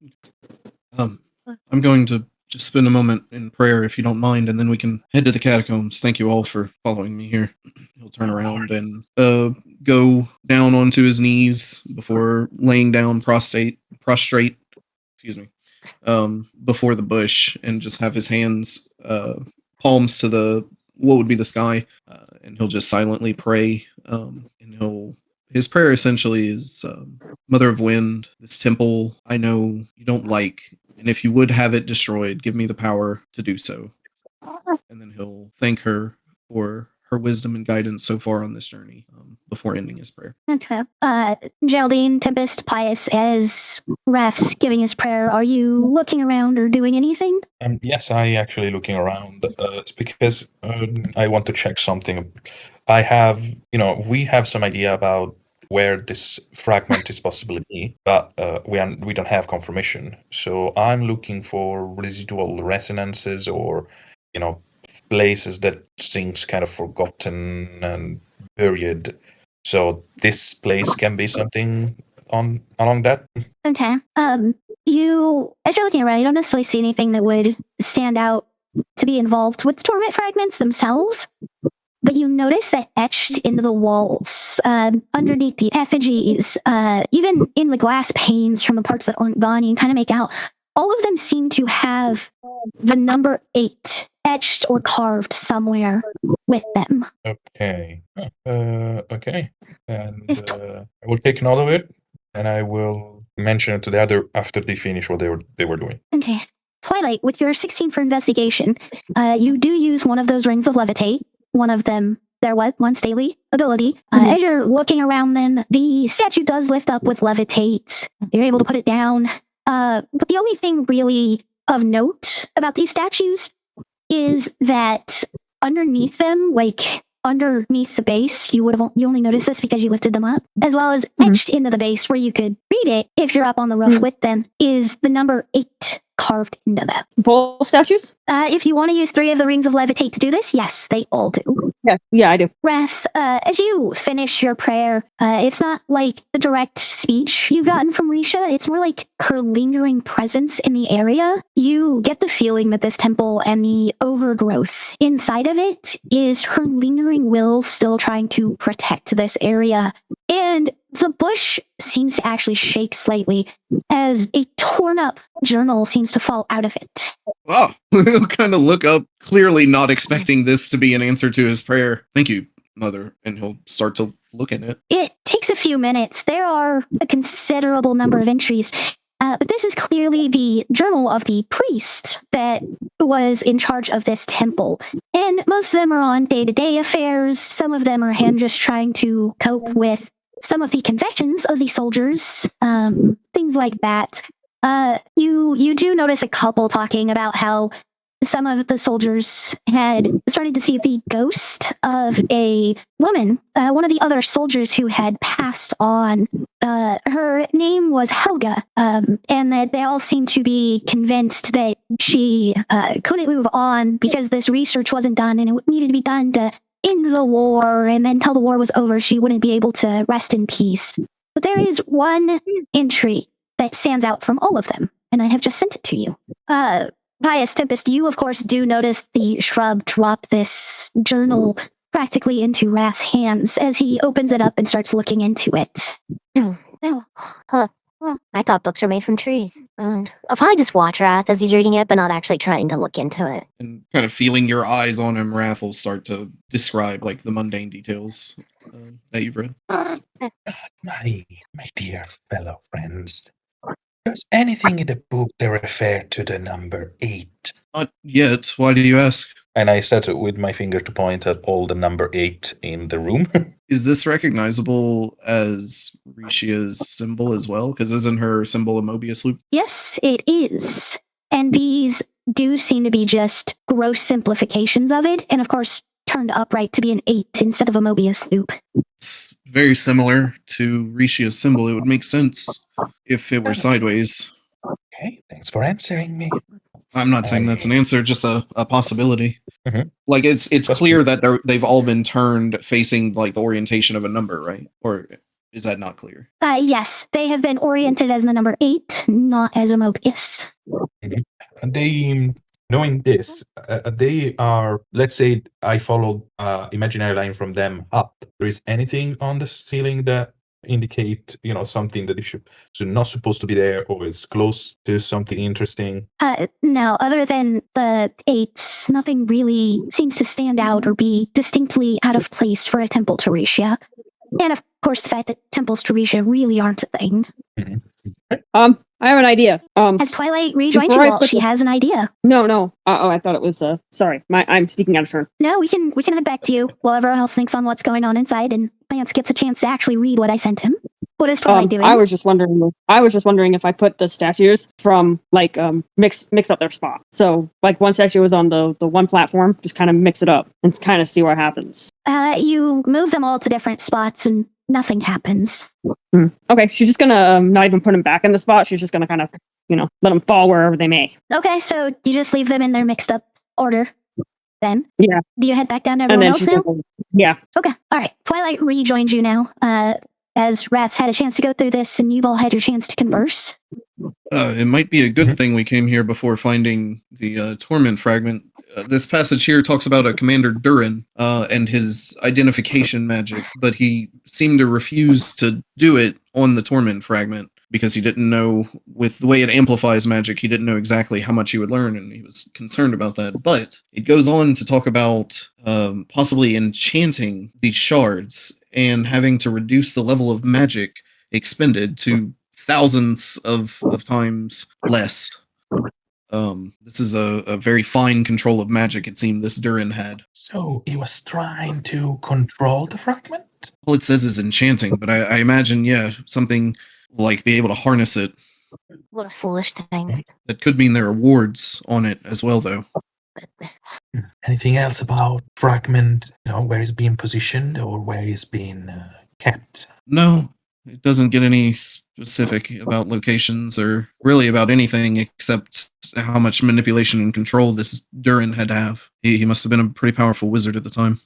I'm going to just spend a moment in prayer, if you don't mind, and then we can head to the catacombs. Thank you all for following me here. He'll turn around and go down onto his knees before laying down prostrate, before the bush, and just have his hands palms to what would be the sky, and he'll just silently pray. And his prayer essentially is, Mother of Wind, this temple I know you don't like, and if you would have it destroyed, give me the power to do so. And then he'll thank her for her wisdom and guidance so far on this journey, before ending his prayer.
Okay. Geraldine, Tempest, Pious, as Raph's giving his prayer, are you looking around or doing anything?
Yes, I actually looking around. It's because I want to check something. We have some idea about where this fragment is possibly be, but we don't have confirmation. So I'm looking for residual resonances or, places that things kind of forgotten and buried. So this place can be something along that.
Okay. As you're looking around, you don't necessarily see anything that would stand out to be involved with torment fragments themselves. But you notice that etched into the walls, underneath the effigies, even in the glass panes from the parts that aren't gone, you can kind of make out, all of them seem to have the number 8 etched or carved somewhere with them.
Okay. Okay. And I will take note of it, and I will mention it to the other after they finish what they were doing.
Okay. Twilight, with your 16 for investigation, you do use one of those rings of levitate. One of them, their once daily ability. As you're looking around them, the statue does lift up with levitate. You're able to put it down. But the only thing really of note about these statues is that underneath them, like underneath the base, you only notice this because you lifted them up, as well as etched into the base where you could read it if you're up on the roof with them, is the number 8 carved into them.
Both statues?
If you want to use 3 of the rings of levitate to do this, yes, they all do.
Yeah, I do.
Wrath, as you finish your prayer, it's not like the direct speech you've gotten from Risha. It's more like her lingering presence in the area. You get the feeling that this temple and the overgrowth inside of it is her lingering will still trying to protect this area. And the bush seems to actually shake slightly as a torn up journal seems to fall out of it.
Oh, he'll kind of look up, clearly not expecting this to be an answer to his prayer. Thank you, Mother. And he'll start to look in it.
It takes a few minutes. There are a considerable number of entries. But this is clearly the journal of the priest that was in charge of this temple. And most of them are on day-to-day affairs. Some of them are just trying to cope with some of the confessions of the soldiers, things like that. You do notice a couple talking about how some of the soldiers had started to see the ghost of a woman, one of the other soldiers who had passed on. Her name was Helga, and that they all seemed to be convinced that she couldn't move on because this research wasn't done and it needed to be done to end the war, and then until the war was over, she wouldn't be able to rest in peace. But there is one entry that stands out from all of them, and I have just sent it to you. Pious Tempest, you of course do notice the shrub drop this journal practically into Wrath's hands as he opens it up and starts looking into it.
No. Well, I thought books were made from trees. And I'll probably just watch Wrath as he's reading it, but not actually trying to look into it.
And kind of feeling your eyes on him, Wrath will start to describe like the mundane details that you've read.
My dear fellow friends, does anything in the book that refer to the number 8?
Not yet. Why do you ask?
And I said with my finger to point at all the number 8 in the room.
Is this recognizable as Rishia's symbol as well? Because isn't her symbol a Mobius loop?
Yes, it is. And these do seem to be just gross simplifications of it, and of course turned upright to be an 8 instead of a Mobius loop.
It's very similar to Rishia's symbol. It would make sense if it were sideways.
Okay, thanks for answering me.
I'm not saying that's an answer, just a possibility.
Mhm.
Like it's clear that they've all been turned facing like the orientation of a number, right? Or is that not clear?
Yes, they have been oriented as the number 8, not as a Mobius.
And they, knowing this, they are, let's say I followed imaginary line from them up. There is anything on the ceiling that indicate, something that should not supposed to be there or is close to something interesting?
No, other than the 8, nothing really seems to stand out or be distinctly out of place for a temple to Risha. And of course, the fact that temples to Risha really aren't a thing.
I have an idea.
As Twilight rejoins you
before I
all,
put
she
the-
has an idea.
No. I thought it was, sorry. I'm speaking out of turn.
No, we can head back to you while everyone else thinks on what's going on inside, and Lance gets a chance to actually read what I sent him. What is Twilight doing?
I was just wondering if I put the statues from like mix up their spot. So like one statue was on the one platform, just kind of mix it up and kind of see what happens.
You move them all to different spots and nothing happens.
Okay, she's just gonna not even put them back in the spot. She's just gonna kind of, let them fall wherever they may.
Okay, so you just leave them in their mixed up order then?
Yeah.
Do you head back down to
And
everyone
then
else
she's
now?
gonna, yeah.
Okay, all right. Twilight rejoins you now. As Rat's had a chance to go through this and you've all had your chance to converse.
It might be a good thing we came here before finding the Torment fragment. This passage here talks about a Commander Durin and his identification magic, but he seemed to refuse to do it on the Torment fragment. because he didn't know, with the way it amplifies magic, he didn't know exactly how much he would learn, and he was concerned about that. But it goes on to talk about possibly enchanting these shards and having to reduce the level of magic expended to thousands of times less. This is a very fine control of magic, it seemed this Durin had.
So he was trying to control the fragment?
All it says is enchanting, but I imagine, yeah, something like be able to harness it.
What a foolish thing.
That could mean there are wards on it as well, though.
Anything else about fragment, where it's being positioned or where it's being kept?
No, it doesn't get any specific about locations or really about anything except how much manipulation and control this Durin had to have. He must have been a pretty powerful wizard at the time.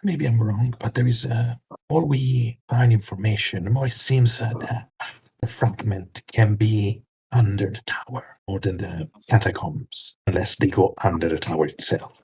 Maybe I'm wrong, but there is more we find information, the more it seems that the fragment can be under the tower more than the catacombs, unless they go under the tower itself.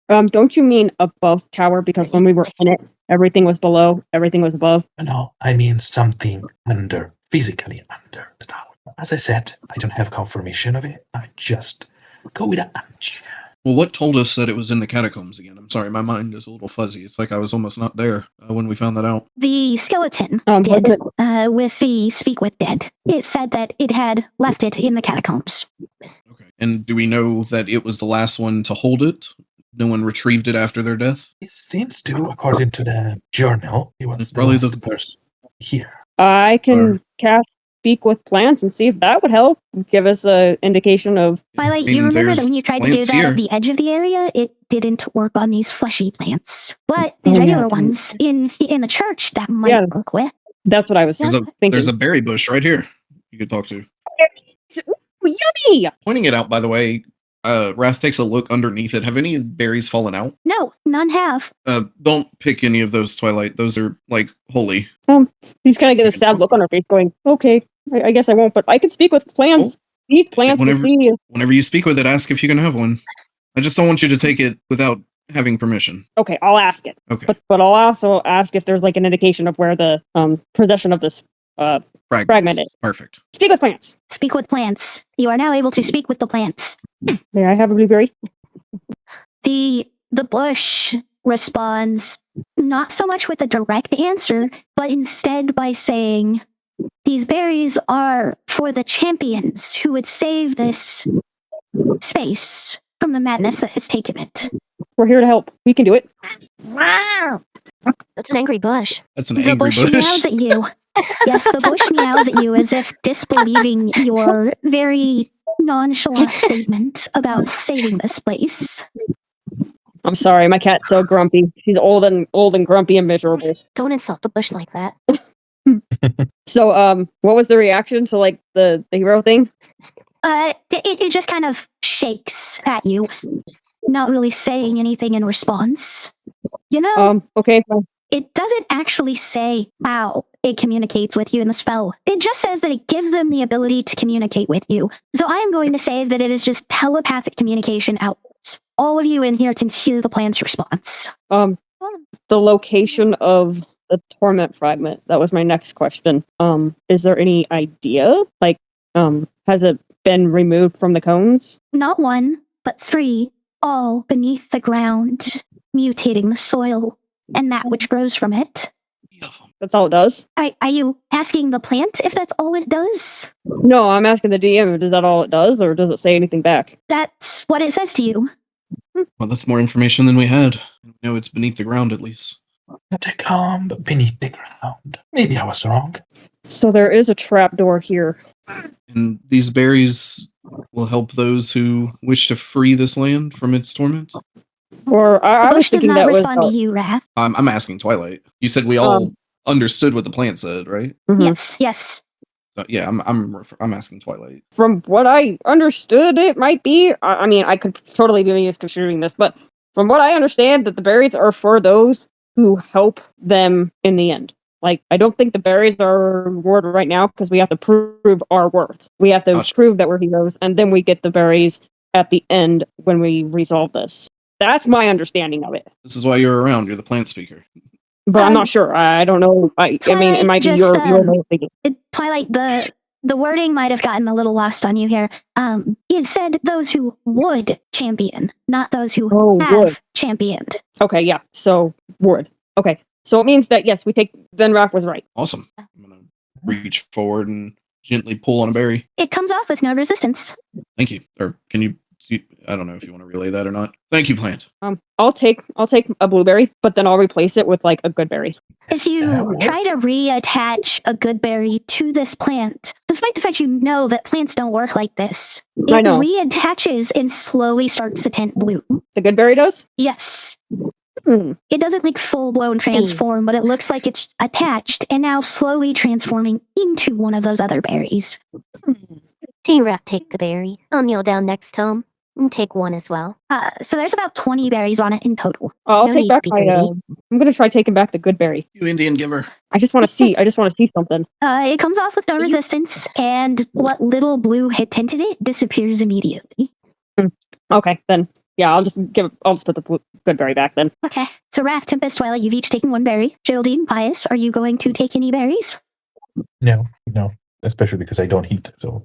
Don't you mean above tower? Because when we were in it, everything was below, everything was above.
No, I mean something under, physically under the tower. As I said, I don't have confirmation of it. I just go with a hunch.
Well, what told us that it was in the catacombs again? I'm sorry, my mind is a little fuzzy. It's like I was almost not there when we found that out.
The skeleton
wasn't
did,
it-
with the Speak with Dead. It said that it had left it in the catacombs.
Okay. And do we know that it was the last one to hold it? No one retrieved it after their death?
It seems to, according to the journal, it was
It's probably
the
the-
last person here.
I can cast Speak with Plants and see if that would help. Give us a indication of.
Twilight,
I mean,
you remember that
there's
when you tried to do
plants
that
here.
at the edge of the area, it didn't work on these fleshy plants. But these
Oh, yeah,
regular
it didn't.
ones in the church, that might
Yeah.
work with.
That's what I was
There's
thinking.
there's a berry bush right here you could talk to.
Ooh, yummy!
Pointing it out, by the way, Wrath takes a look underneath it. Have any berries fallen out?
No, none have.
Don't pick any of those, Twilight. Those are, like, holy.
He's kind of get a sad look on her face, going, "Okay, I guess I won't." But I can speak with plants. Need plants to see.
Whenever you speak with it, ask if you can have one. I just don't want you to take it without having permission.
Okay, I'll ask it.
Okay.
But I'll also ask if there's like an indication of where the possession of this fragment is.
Perfect.
Speak with plants.
Speak with plants. You are now able to speak with the plants.
May I have a blueberry?
The bush responds not so much with a direct answer, but instead by saying, "These berries are for the champions who would save this space from the madness that has taken it."
We're here to help. We can do it.
That's an angry bush.
That's an
The
angry
bush meows at you. Yes, the bush meows at you as if disbelieving your very nonchalant statement about saving this place.
I'm sorry, my cat's so grumpy. She's old and grumpy and miserable.
Don't insult the bush like that.
So, what was the reaction to like the hero thing?
It just kind of shakes at you, not really saying anything in response. You know,
Okay. fine.
it doesn't actually say how it communicates with you in the spell. It just says that it gives them the ability to communicate with you. So I am going to say that it is just telepathic communication outwards. All of you in here can hear the plant's response.
The location of the torment fragment. That was my next question. Is there any idea? Like, has it been removed from the cones?
Not one, but three, all beneath the ground, mutating the soil and that which grows from it.
That's all it does?
Are you asking the plant if that's all it does?
No, I'm asking the DM. Is that all it does, or does it say anything back?
That's what it says to you.
Well, that's more information than we had. No, it's beneath the ground, at least.
Catacomb beneath the ground. Maybe I was wrong.
So there is a trapdoor here.
And these berries will help those who wish to free this land from its torment?
Or I
The
was
bush does
thinking
not
that was.
respond to you, Wrath.
I'm asking Twilight. You said we all understood what the plant said, right?
Mhm.
Yes.
Yeah, I'm asking Twilight.
From what I understood, it might be. I mean, I could totally be misconstruing this, but from what I understand, that the berries are for those who help them in the end. Like, I don't think the berries are a reward right now because we have to prove our worth. We have to
Gotcha.
prove that we're heroes, and then we get the berries at the end when we resolve this. That's my understanding of it.
This is why you're around. You're the plant speaker.
but I'm not sure. I don't know. I mean, it
Twilight,
might be
just,
your way of thinking.
Twilight, the wording might have gotten a little lost on you here. It said those who would champion, not those who have
Would.
championed.
Okay, yeah. So would. Okay, so it means that yes, we take. Then Raph was right.
Awesome. I'm gonna reach forward and gently pull on a berry.
It comes off with no resistance.
Thank you. Or can you? I don't know if you want to relay that or not. Thank you, plant.
I'll take a blueberry, but then I'll replace it with like a good berry.
As you try to reattach a good berry to this plant, despite the fact you know that plants don't work like this, it
I know.
reattaches and slowly starts to tint blue.
The good berry does.
Yes.
Hmm.
It doesn't like full-blown transform, but it looks like it's attached and now slowly transforming into one of those other berries.
Team Rap, take the berry. I'll kneel down next to him and take one as well.
So there's about 20 berries on it in total.
I'll
No
take
need
back
to be
my.
greedy.
I'm gonna try taking back the good berry.
You Indian giver.
I just want to see. I just want to see something.
It comes off with no resistance, and what little blue had tinted it disappears immediately.
Okay, then yeah, I'll just put the good berry back then.
Okay, so Raph, Tempest, Twilight, you've each taken one berry. Geraldine, Pius, are you going to take any berries?
No, especially because I don't eat. So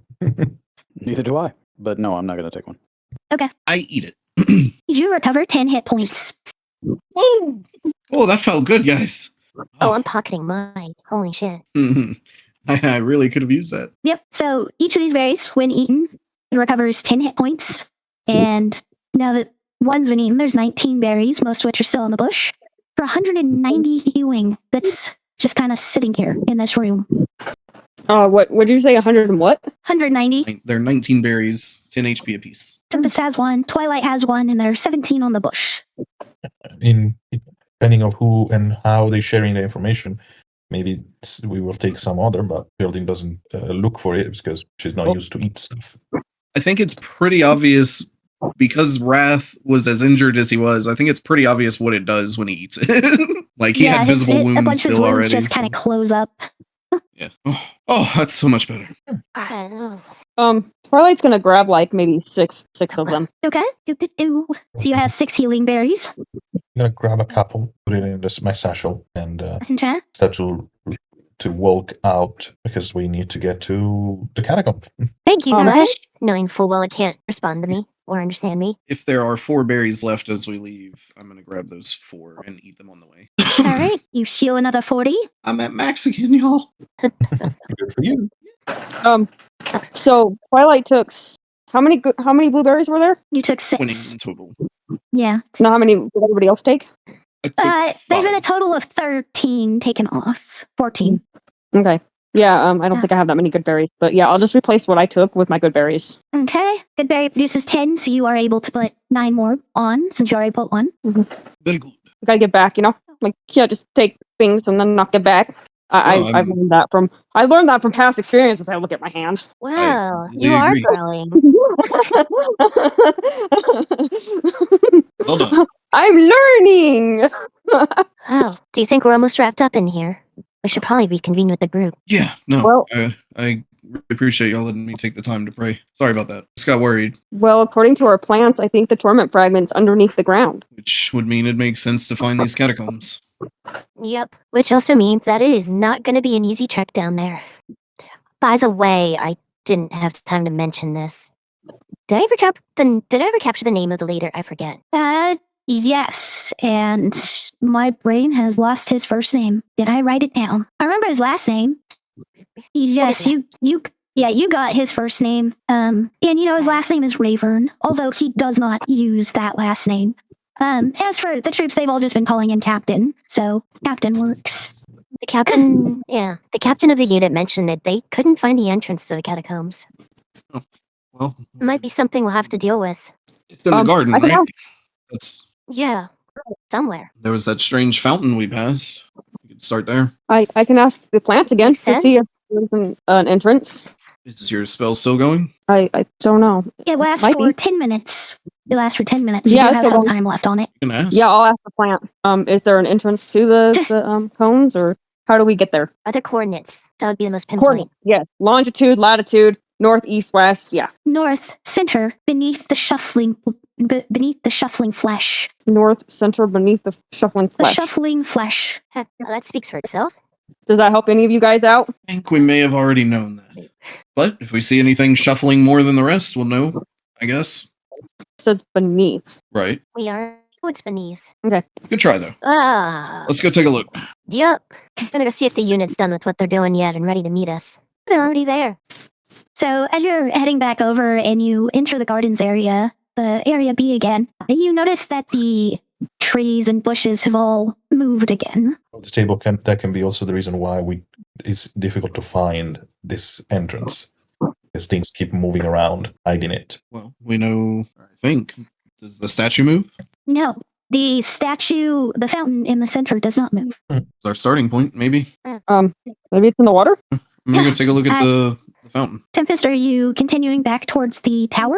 Neither do I. But no, I'm not going to take one.
I eat it.
You recover 10 hit points.
Woo! Oh, that felt good, guys.
Oh, I'm pocketing mine. Holy shit.
I really could have used that.
Yep, so each of these berries, when eaten, it recovers 10 hit points. And now that one's been eaten, there's 19 berries, most of which are still in the bush, for 190 healing that's just kind of sitting here in this room.
What did you say? 100 and what?
190.
There are 19 berries, 10 HP apiece.
Tempest has one, Twilight has one, and there are 17 on the bush.
Depending on who and how they're sharing the information, maybe we will take some other, but Building doesn't look for it because she's not used to eat stuff.
I think it's pretty obvious because Wrath was as injured as he was. I think it's pretty obvious what it does when he eats it. Like he had visible wounds
a bunch of his
still
wounds
already.
just kind of close up.
Yeah. Oh, that's so much better.
Twilight's gonna grab like maybe six of them.
Okay. So you have 6 healing berries.
I'm gonna grab a couple, put it in my satchel, and
Okay.
start to walk out because we need to get to the catacomb.
Thank you,
Okay.
Rush. Knowing full well it can't respond to me or understand me.
If there are 4 berries left as we leave, I'm gonna grab those 4 and eat them on the way.
All right. You heal another 40.
I'm at max again, y'all.
Good for you.
So Twilight took how many blueberries were there?
You took
20
6.
in total.
Yeah.
No, how many did everybody else take?
I took
There's been a
5.
total of 13 taken off. 14.
Okay. Yeah, I don't think I have that many good berries, but yeah, I'll just replace what I took with my good berries.
Okay. Good berry produces 10, so you are able to put 9 more on since you already put 1.
Very good.
Gotta get back, like can't just take things and then not get back. I've learned that from past experiences. I look at my hand.
Wow,
completely
you are
agree.
growing.
Well done.
I'm learning.
Oh, do you think we're almost wrapped up in here? We should probably reconvene with the group.
Yeah, no.
Well-
I really appreciate y'all letting me take the time to pray. Sorry about that. Just got worried,
Well, according to our plans, I think the torment fragment's underneath the ground.
which would mean it makes sense to find these catacombs.
Yep. Which also means that it is not going to be an easy trek down there. By the way, I didn't have time to mention this. Did I ever capture the name of the leader? I forget.
Yes, and my brain has lost his first name. Did I write it down? I remember his last name. Yes,
that?
you got his first name. And his last name is Rayvern, although he does not use that last name. As for the troops, they've all just been calling him Captain, so Captain works.
The captain, the captain of the unit mentioned that they couldn't find the entrance to the catacombs.
Well,
It might be something we'll have to deal with.
it's in the garden,
I can
right?
ask-
That's
Yeah, somewhere.
there was that strange fountain we passed. We could start there.
I can ask the plants again
Makes
to see if there's an entrance.
Is your spell still going?
I don't know.
It lasts
Might
for
be.
10 minutes. It lasts for 10 minutes. You
Yeah,
do have
so
some
long.
time left on it.
You can ask.
Yeah, I'll ask the plant. Is there an entrance to the cones, or how do we get there?
Other coordinates. That would be the most pinpoint.
Coordinates. Yes. Longitude, latitude, North, east, west. Yeah.
North, center, beneath the shuffling flesh.
North, center, beneath the shuffling
The
flesh.
shuffling flesh.
Well, that speaks for itself.
Does that help any of you guys out?
I think we may have already known that. But if we see anything shuffling more than the rest, we'll know, I guess.
It says beneath.
Right.
We are what's beneath.
Okay.
Good try, though. Let's go take a look.
Yep. Gonna go see if the unit's done with what they're doing yet and ready to meet us. They're already there.
So as you're heading back over and you enter the gardens area, the area B again, you notice that the trees and bushes have all moved again.
The table that can be also the reason why it's difficult to find this entrance. As things keep moving around, hiding it.
Well, we know, I think. Does the statue move?
No, the fountain in the center does not move.
It's our starting point, maybe.
Maybe it's in the water?
I'm gonna go take a look at the fountain.
Tempest, are you continuing back towards the tower?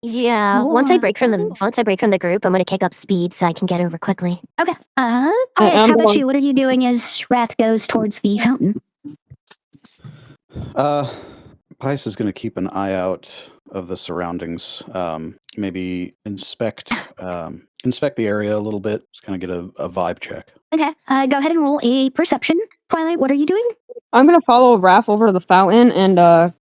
Yeah. Once I break from the group, I'm gonna kick up speed so I can get over quickly.
Okay.
am
Pius, how about
going-
you? What are you doing as Wrath goes towards the fountain?
Pius is going to keep an eye out of the surroundings. Maybe inspect the area a little bit. Just kind of get a vibe check.
Okay. Go ahead and roll a perception. Twilight, what are you doing?
I'm gonna follow Raph over to the fountain and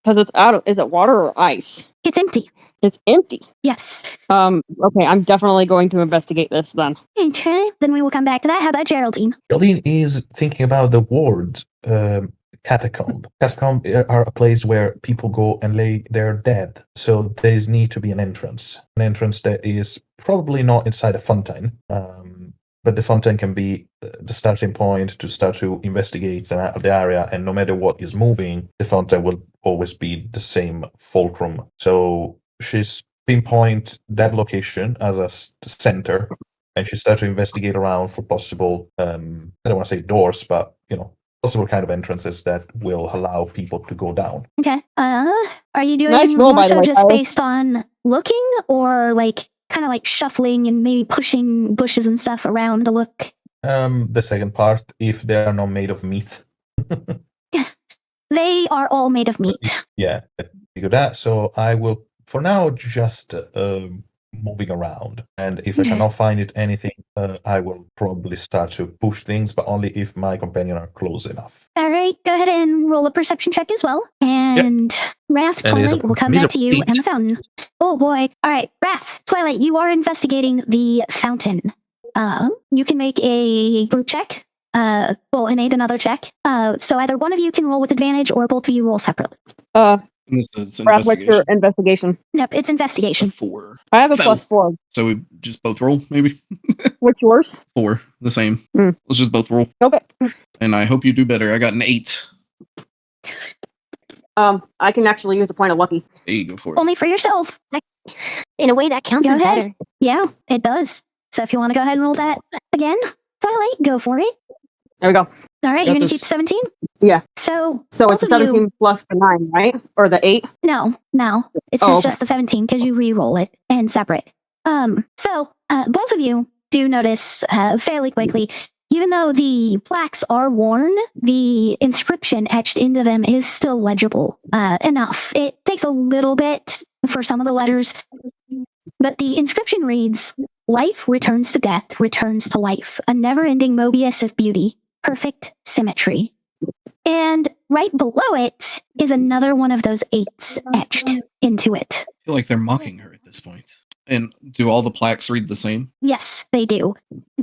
because it's is it water or ice?
It's empty.
It's empty.
Yes.
Okay, I'm definitely going to investigate this then.
Okay. Then we will come back to that. How about Geraldine?
Geraldine is thinking about the ward catacomb. Catacomb are a place where people go and lay their dead. So there is need to be an entrance. An entrance that is probably not inside a fountain. But the fountain can be the starting point to start to investigate the area, and no matter what is moving, the fountain will always be the same fulcrum. So she's pinpoint that location as a center, and she starts to investigate around for possible, I don't want to say doors, but, possible kind of entrances that will allow people to go down.
Okay. Are you doing
Nice roll,
more
by the
so
way,
just
Tyler.
based on looking, or kind of shuffling and maybe pushing bushes and stuff around to look?
The second part, if they are not made of meat.
They are all made of meat.
Yeah, I figure that. So I will, for now, just moving around. And if I
Okay.
cannot find anything, I will probably start to push things, but only if my companion are close enough.
All right. Go ahead and roll a perception check as well. And Wrath,
And it is
Twilight,
a
we'll come
piece
back
of
to you
meat.
and the fountain. Oh boy. All right. Wrath, Twilight, you are investigating the fountain. You can make a group check. Innate another check. So either one of you can roll with advantage or both of you roll separately.
This is
Raph, what's your
investigation.
investigation?
Nope, it's investigation.
4.
I have a
Foul.
+4.
So we just both roll, maybe?
What's yours?
4. The same.
Hmm.
Let's just both roll.
Okay.
And I hope you do better. I got an 8.
I can actually use a point of lucky.
There you go for it.
Only for yourself.
In a way, that counts
Go
as
ahead.
better.
Yeah, it does. So if you want to go ahead and roll that again, Twilight, go for it.
There we go.
All right,
Got
you're going to
this.
keep 17?
Yeah.
So
So
both
it's
of you-
17 plus the 9, right? Or the 8?
No. It's
Oh, okay.
just the 17 because you re-roll it and separate. So both of you do notice fairly quickly, even though the plaques are worn, the inscription etched into them is still legible enough. It takes a little bit for some of the letters, but the inscription reads, "Life returns to death, returns to life, a never-ending Mobius of beauty, perfect symmetry." And right below it is another one of those 8s etched into it.
I feel like they're mocking her at this point. And do all the plaques read the same?
Yes, they do.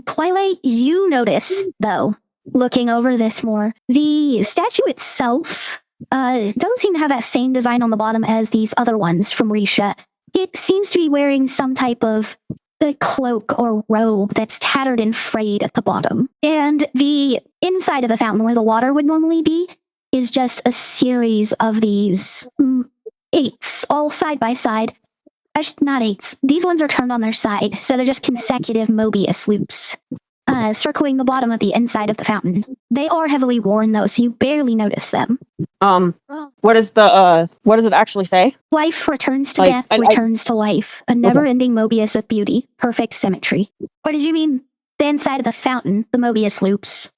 Twilight, you notice, though, looking over this more, the statue itself doesn't seem to have that same design on the bottom as these other ones from Risha. It seems to be wearing some type of cloak or robe that's tattered and frayed at the bottom. And the inside of the fountain, where the water would normally be, is just a series of these 8s, all side by side. Not 8s. These ones are turned on their side, so they're just consecutive Mobius loops, circling the bottom of the inside of the fountain. They are heavily worn, though, so you barely notice them.
What does it actually say?
Life returns to
Like,
death,
I-
returns to life. A never-ending Mobius of beauty. Perfect symmetry. What did you mean? the inside of the fountain, the Mobius loops?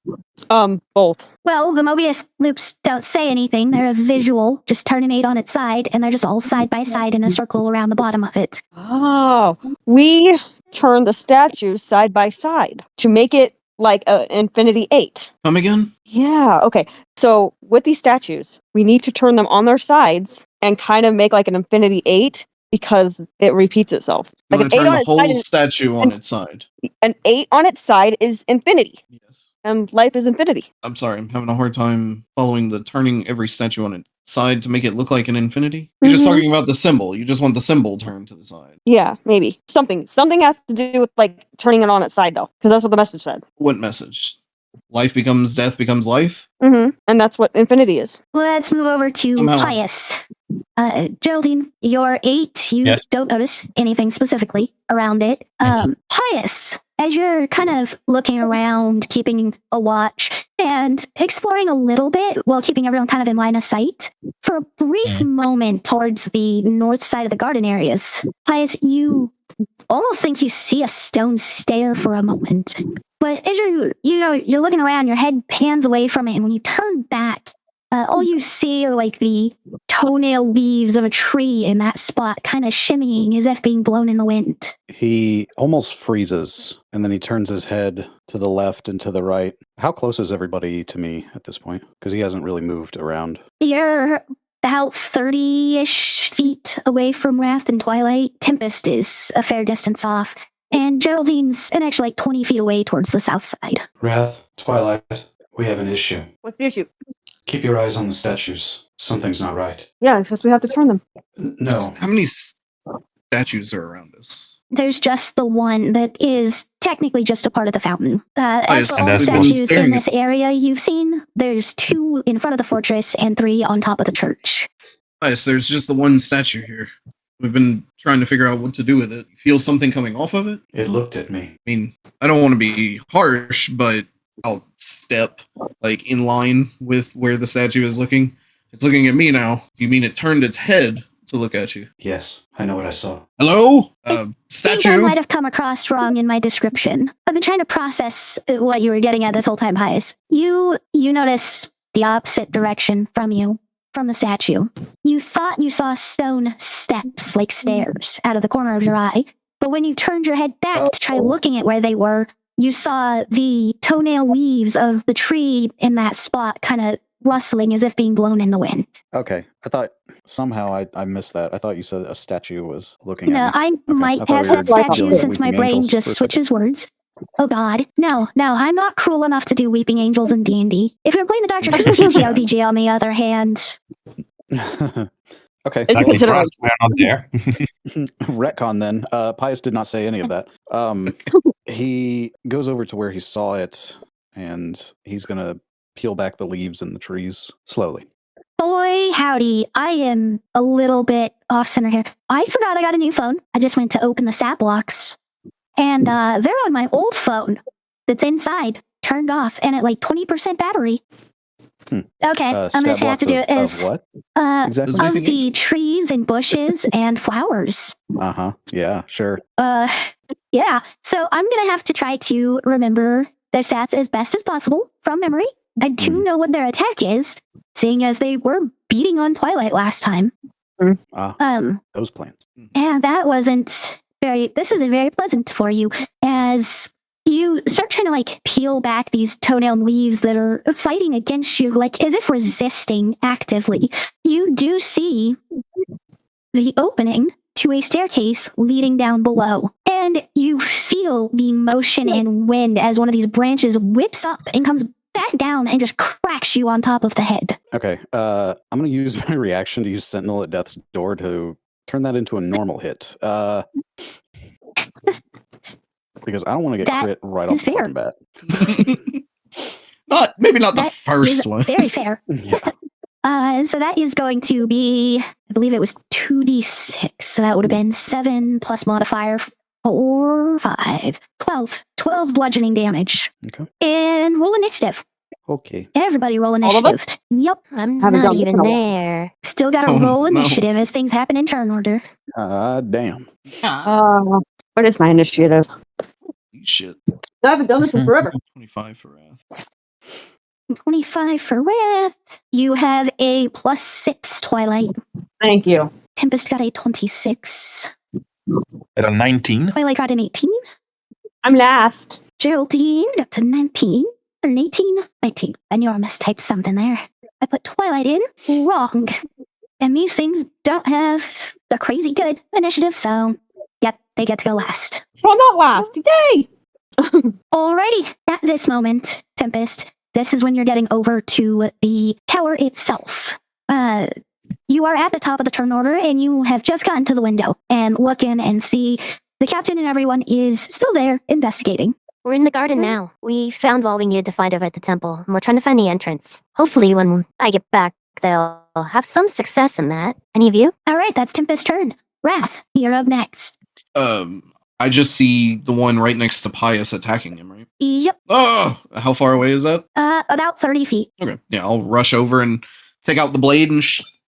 Both.
Well, the Mobius loops don't say anything. They're a visual. Just turn an 8 on its side, and they're just all side by side in a circle around the bottom of it.
Oh, we turn the statues side by side to make it like an infinity 8.
Come again?
Yeah, okay. So with these statues, we need to turn them on their sides and kind of make like an infinity 8 because it repeats itself.
I'm
Like
gonna turn the
its
whole
side
statue on its side.
an 8 on its side is infinity,
Yes.
and life is infinity.
I'm sorry, I'm having a hard time following the turning every statue on its side to make it look like an infinity. You're just
Mhm.
talking about the symbol. You just want the symbol turned to the side.
Yeah, maybe. Something has to do with like turning it on its side though, because that's what the message said.
What message? Life becomes death becomes life?
Mm-hmm. And that's what infinity is.
Let's move over to
Somehow.
Pius. Geraldine, you're 8. You
Yes.
don't notice anything specifically around it. Pius, as you're kind of looking around, keeping a watch, and exploring a little bit while keeping everyone kind of in line of sight, for a brief moment towards the north side of the garden areas, Pius, you almost think you see a stone stair for a moment. But as you're looking around, your head pans away from it, and when you turn back, all you see are like the toenail leaves of a tree in that spot, kind of shimmying as if being blown in the wind.
He almost freezes, and then he turns his head to the left and to the right. How close is everybody to me at this point? Because he hasn't really moved around.
You're about 30-ish feet away from Wrath and Twilight. Tempest is a fair distance off. And Geraldine's an extra 20 feet away towards the south side.
Wrath, Twilight, we have an issue.
What's the issue?
Keep your eyes on the statues. Something's not right.
Yeah, it's just we have to turn them.
No.
How many statues are around us?
There's just the one that is technically just a part of the fountain. As for
And
all the
that's what-
statues in
staring
this
at-
area you've seen, there's 2 in front of the fortress and 3 on top of the church.
Yes, there's just the one statue here. We've been trying to figure out what to do with it. Feel something coming off of it?
It looked at me.
I mean, I don't want to be harsh, but I'll step in line with where the statue is looking. It's looking at me now. You mean it turned its head to look at you?
Yes, I know what I saw.
Hello?
I think I
Statue?
might have come across wrong in my description. I've been trying to process what you were getting at this whole time, Pius. You notice the opposite direction from you, from the statue. You thought you saw stone steps, like stairs, out of the corner of your eye. But when you turned your head back to try looking at where they were, you saw the toenail leaves of the tree in that spot kind of rustling as if being blown in the wind.
Okay, I thought somehow I missed that. I thought you said a statue was looking
No,
at me.
I
I
might
thought
have
we
said
were
statue
dealing with
since my
weeping
brain
angels
just
for a second.
switches words. Oh God, no, I'm not cruel enough to do weeping angels in D&D. If you're playing the Dr. Who TTRPG, on the other hand,
Okay,
It's
Lucky
considered
for us, we're not there.
retcon then. Pius did not say any of that. He goes over to where he saw it, and he's gonna peel back the leaves in the trees slowly.
boy howdy, I am a little bit off center here. I forgot I got a new phone. I just went to open the sat blocks, and they're on my old phone that's inside, turned off, and at 20% battery. Okay, I'm gonna
Stat
have to do
blocks
it as
of what exactly?
Does-
of
Weeping
the trees and bushes and flowers.
Yeah, sure.
Yeah. So I'm gonna have to try to remember their stats as best as possible from memory. I do know what their attack is, seeing as they were beating on Twilight last time.
Those plans.
And that wasn't very. This isn't very pleasant for you, as you start trying to peel back these toenail leaves that are fighting against you, as if resisting actively. You do see the opening to a staircase leading down below. And you feel the motion and wind as one of these branches whips up and comes back down and just cracks you on top of the head.
Okay, I'm gonna use my reaction to use Sentinel at Death's Door to turn that into a normal hit. Because I don't want to get
That
crit right off
is
the
fair.
fucking bat.
Maybe not the
That
first
is
one.
very fair.
Yeah.
So that is going to be, I believe it was 2d6. So that would have been 7 plus modifier 4, 5, 12. 12 bludgeoning damage.
Okay.
And roll initiative.
Okay.
Everybody roll
All of us?
initiative. Yep.
I'm
Haven't
not
done this
even
in a while.
there.
Still got to
Oh,
roll
no.
initiative as things happen in turn order.
Damn.
What is my initiative?
shit.
I haven't done this in forever.
25 for Wrath.
25 for Wrath. You have a +6, Twilight.
Thank you.
Tempest got a 26.
At a 19.
Twilight got an 18.
I'm last.
Geraldine got to 19. Or an 18. 19. And you mistyped something there. I put Twilight in wrong. And these things don't have a crazy good initiative, so yep, they get to go last.
Well, not last. Yay!
Alrighty, at this moment, Tempest, this is when you're getting over to the tower itself. You are at the top of the turn order, and you have just gotten to the window and look in and see the captain and everyone is still there investigating.
We're in the garden now. We found what we needed to find over at the temple, and we're trying to find the entrance. Hopefully, when I get back, they'll have some success in that. Any of you?
Alright, that's Tempest's turn. Wrath, you're up next.
I just see the one right next to Pius attacking him, right?
Yep,
Oh, how far away is that?
about 30 feet.
Okay, yeah, I'll rush over and take out the blade and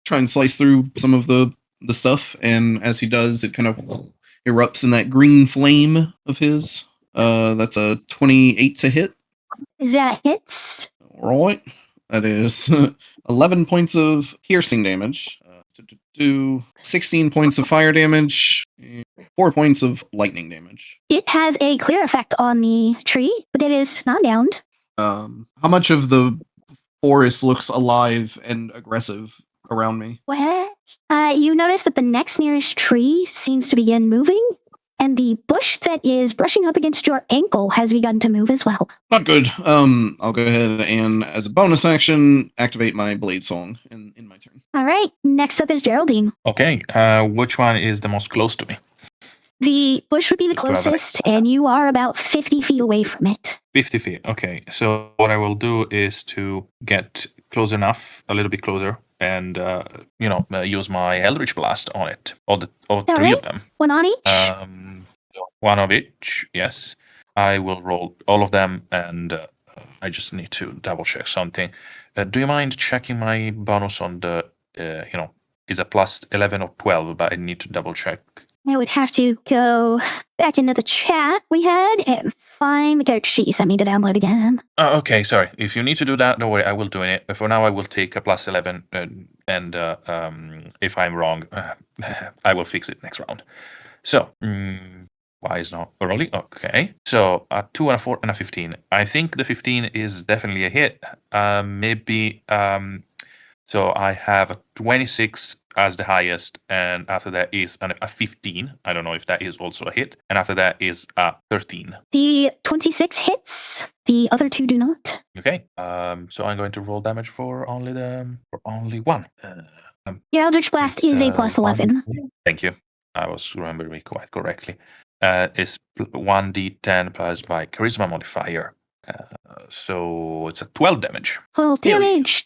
try and slice through some of the stuff. And as he does, it kind of erupts in that green flame of his. That's a 28 to hit.
That hits.
All right, that is 11 points of piercing damage. 16 points of fire damage, and 4 points of lightning damage.
It has a clear effect on the tree, but it is not downed.
How much of the forest looks alive and aggressive around me?
Well, you notice that the next nearest tree seems to begin moving, and the bush that is brushing up against your ankle has begun to move as well.
Not good. I'll go ahead and, as a bonus action, activate my blade song in my turn.
All right, next up is Geraldine.
Okay, which one is the most close to me?
The bush would be the
Do I have an
closest, and you are about 50 feet away from it.
50 feet. Okay, so what I will do is to get close enough, a little bit closer, and use my Eldritch Blast on it. All three of them.
One on each?
One of each. Yes, I will roll all of them, and I just need to double check something. Do you mind checking my bonus on the? Is a plus 11 or 12, but I need to double check.
I would have to go back into the chat we had and find the character sheet you sent me to download again.
Okay, sorry. If you need to do that, don't worry, I will do it. But for now, I will take a plus 11, and if I'm wrong, I will fix it next round. So, why is not rolling? Okay, so a 2 and a 4 and a 15. I think the 15 is definitely a hit. Maybe, so I have a 26 as the highest, and after that is a 15. I don't know if that is also a hit. And after that is a 13.
The 26 hits. The other two do not.
Okay. So I'm going to roll damage for only one.
Your Eldritch Blast is a plus 11.
Thank you. I was remembering quite correctly. It's 1d10 plus my charisma modifier. So it's a 12 damage.
12 damage.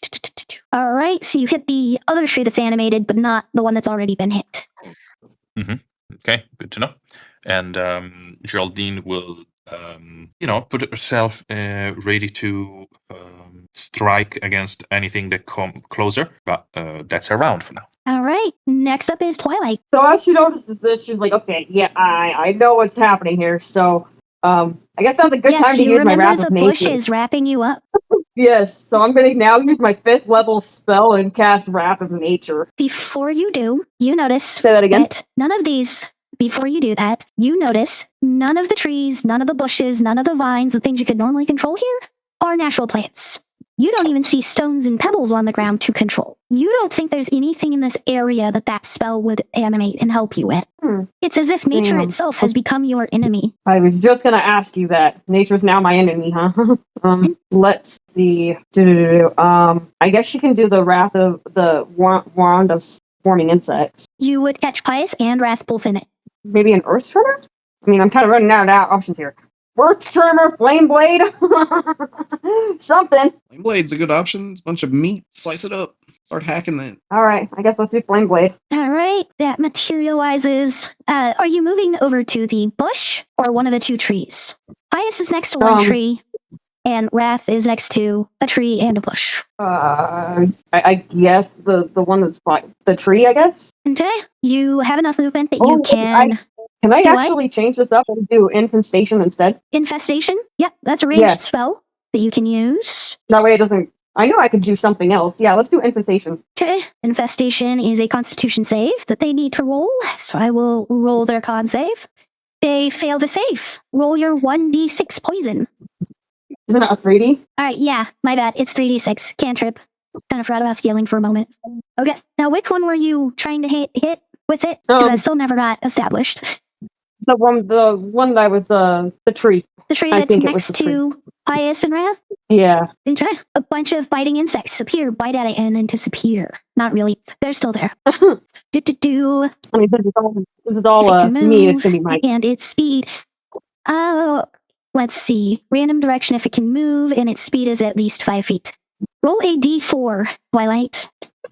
All right, so you hit the other tree that's animated, but not the one that's already been hit.
Okay, good to know. And Geraldine will, put herself ready to strike against anything that come closer. But that's her round for now.
All right, next up is Twilight.
So as she notices this, she's like, okay, yeah, I know what's happening here. So I guess that's a good time to use my Wrath of
the
Nature.
bush is wrapping you up.
Yes, so I'm going to now use my 5th level spell and cast Wrath of Nature.
Before you do, you notice
Say that again?
that none of these, before you do that, you notice none of the trees, none of the bushes, none of the vines, the things you could normally control here, are natural plants. You don't even see stones and pebbles on the ground to control. You don't think there's anything in this area that spell would animate and help you with. It's as if nature itself has become your enemy.
I was just going to ask you that. Nature's now my enemy, huh? Let's see. I guess she can do the Wrath of the Wand of Swarming Insects.
You would catch Pious and Wrath both in it.
Maybe an Earth Tremor? I mean, I'm kind of running out of options here. Earth Tremor, Flame Blade, something.
Flame Blade's a good option. It's a bunch of meat. Slice it up. Start hacking that.
All right, I guess let's do Flame Blade.
All right, that materializes. Are you moving over to the bush or one of the two trees? Pious is next to one tree, and Wrath is next to a tree and a bush.
I guess the one that's by the tree, I guess.
Okay, you have enough movement that you can
Can I
Do what?
actually change this up and do infestation instead?
Infestation? Yep, that's a ranged
Yeah.
spell that you can use.
That way it doesn't. I knew I could do something else. Yeah, let's do infestation.
Okay. Infestation is a constitution save that they need to roll, so I will roll their con save. They fail the save. Roll your 1d6 poison.
Isn't it a 3D?
Alright, yeah, my bad. It's 3d6. Cantrip. Kind of forgot about scaling for a moment. Okay, now which one were you trying to hit with it? Because that still never got established.
The one that was the tree.
The tree
I
that's
think it was
next
the tree.
to Pius and Wrath?
Yeah.
Okay. A bunch of biting insects appear, bite at it, and then disappear. Not really. They're still there. Do.
I mean, this is all
If it can
me.
move,
It's gonna be my.
and its speed. Oh, let's see. Random direction if it can move, and its speed is at least 5 feet. Roll a d4, Twilight.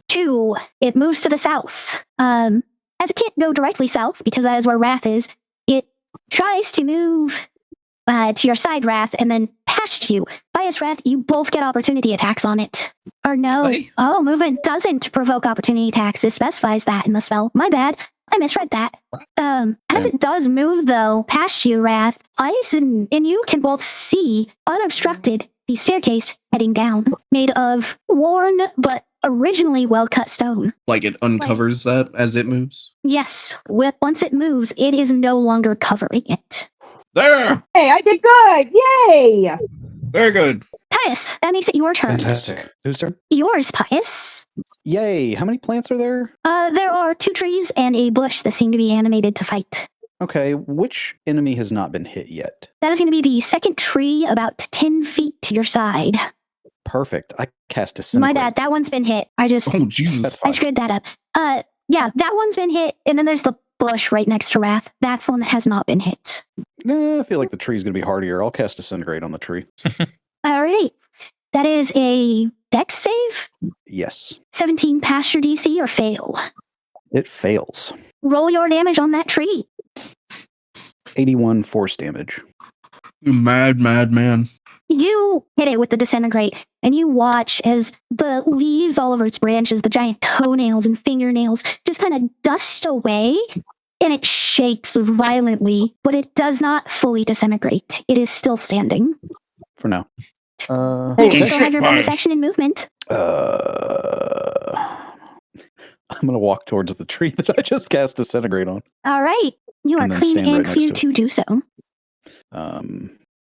2. It moves to the south. As it can't go directly south, because that is where Wrath is, it tries to move to your side, Wrath, and then past you. Bias, Wrath, you both get opportunity attacks on it. Or no.
Hey.
Oh, movement doesn't provoke opportunity attacks. It specifies that in the spell. My bad. I misread that. As it does move, though, past you, Wrath, Ice and you can both see, unobstructed, the staircase heading down, made of worn but originally well-cut stone.
Like it uncovers that as it moves.
Yes, once it moves, it is no longer covering it.
There!
Hey, I did good! Yay!
Very good.
Pius, that makes it your turn.
Fantastic. Whose turn?
Yours, Pius.
Yay! How many plants are there?
There are 2 trees and a bush that seem to be animated to fight.
Okay, which enemy has not been hit yet?
That is going to be the second tree about 10 feet to your side.
Perfect. I cast Disintegrate.
My bad, that one's been hit.
Oh, Jesus.
That's
I
fine.
screwed that up. Yeah, that one's been hit, and then there's the bush right next to Wrath. That's the one that has not been hit.
I feel like the tree's going to be hardier. I'll cast Disintegrate on the tree.
Alrighty. That is a dex save.
Yes.
17 pass your DC or fail.
It fails.
Roll your damage on that tree.
81 force damage.
You mad man.
You hit it with the disintegrate, and you watch as the leaves all over its branches, the giant toenails and fingernails, just kind of dust away, and it shakes violently, but it does not fully disintegrate. It is still standing.
For now.
You
Holy
do still have
shit,
your bonus
Pius.
action in movement.
I'm going to walk towards the tree that I just cast Disintegrate on.
All right. You are
And then
clean
stand
and
right next
free
to it.
to do so.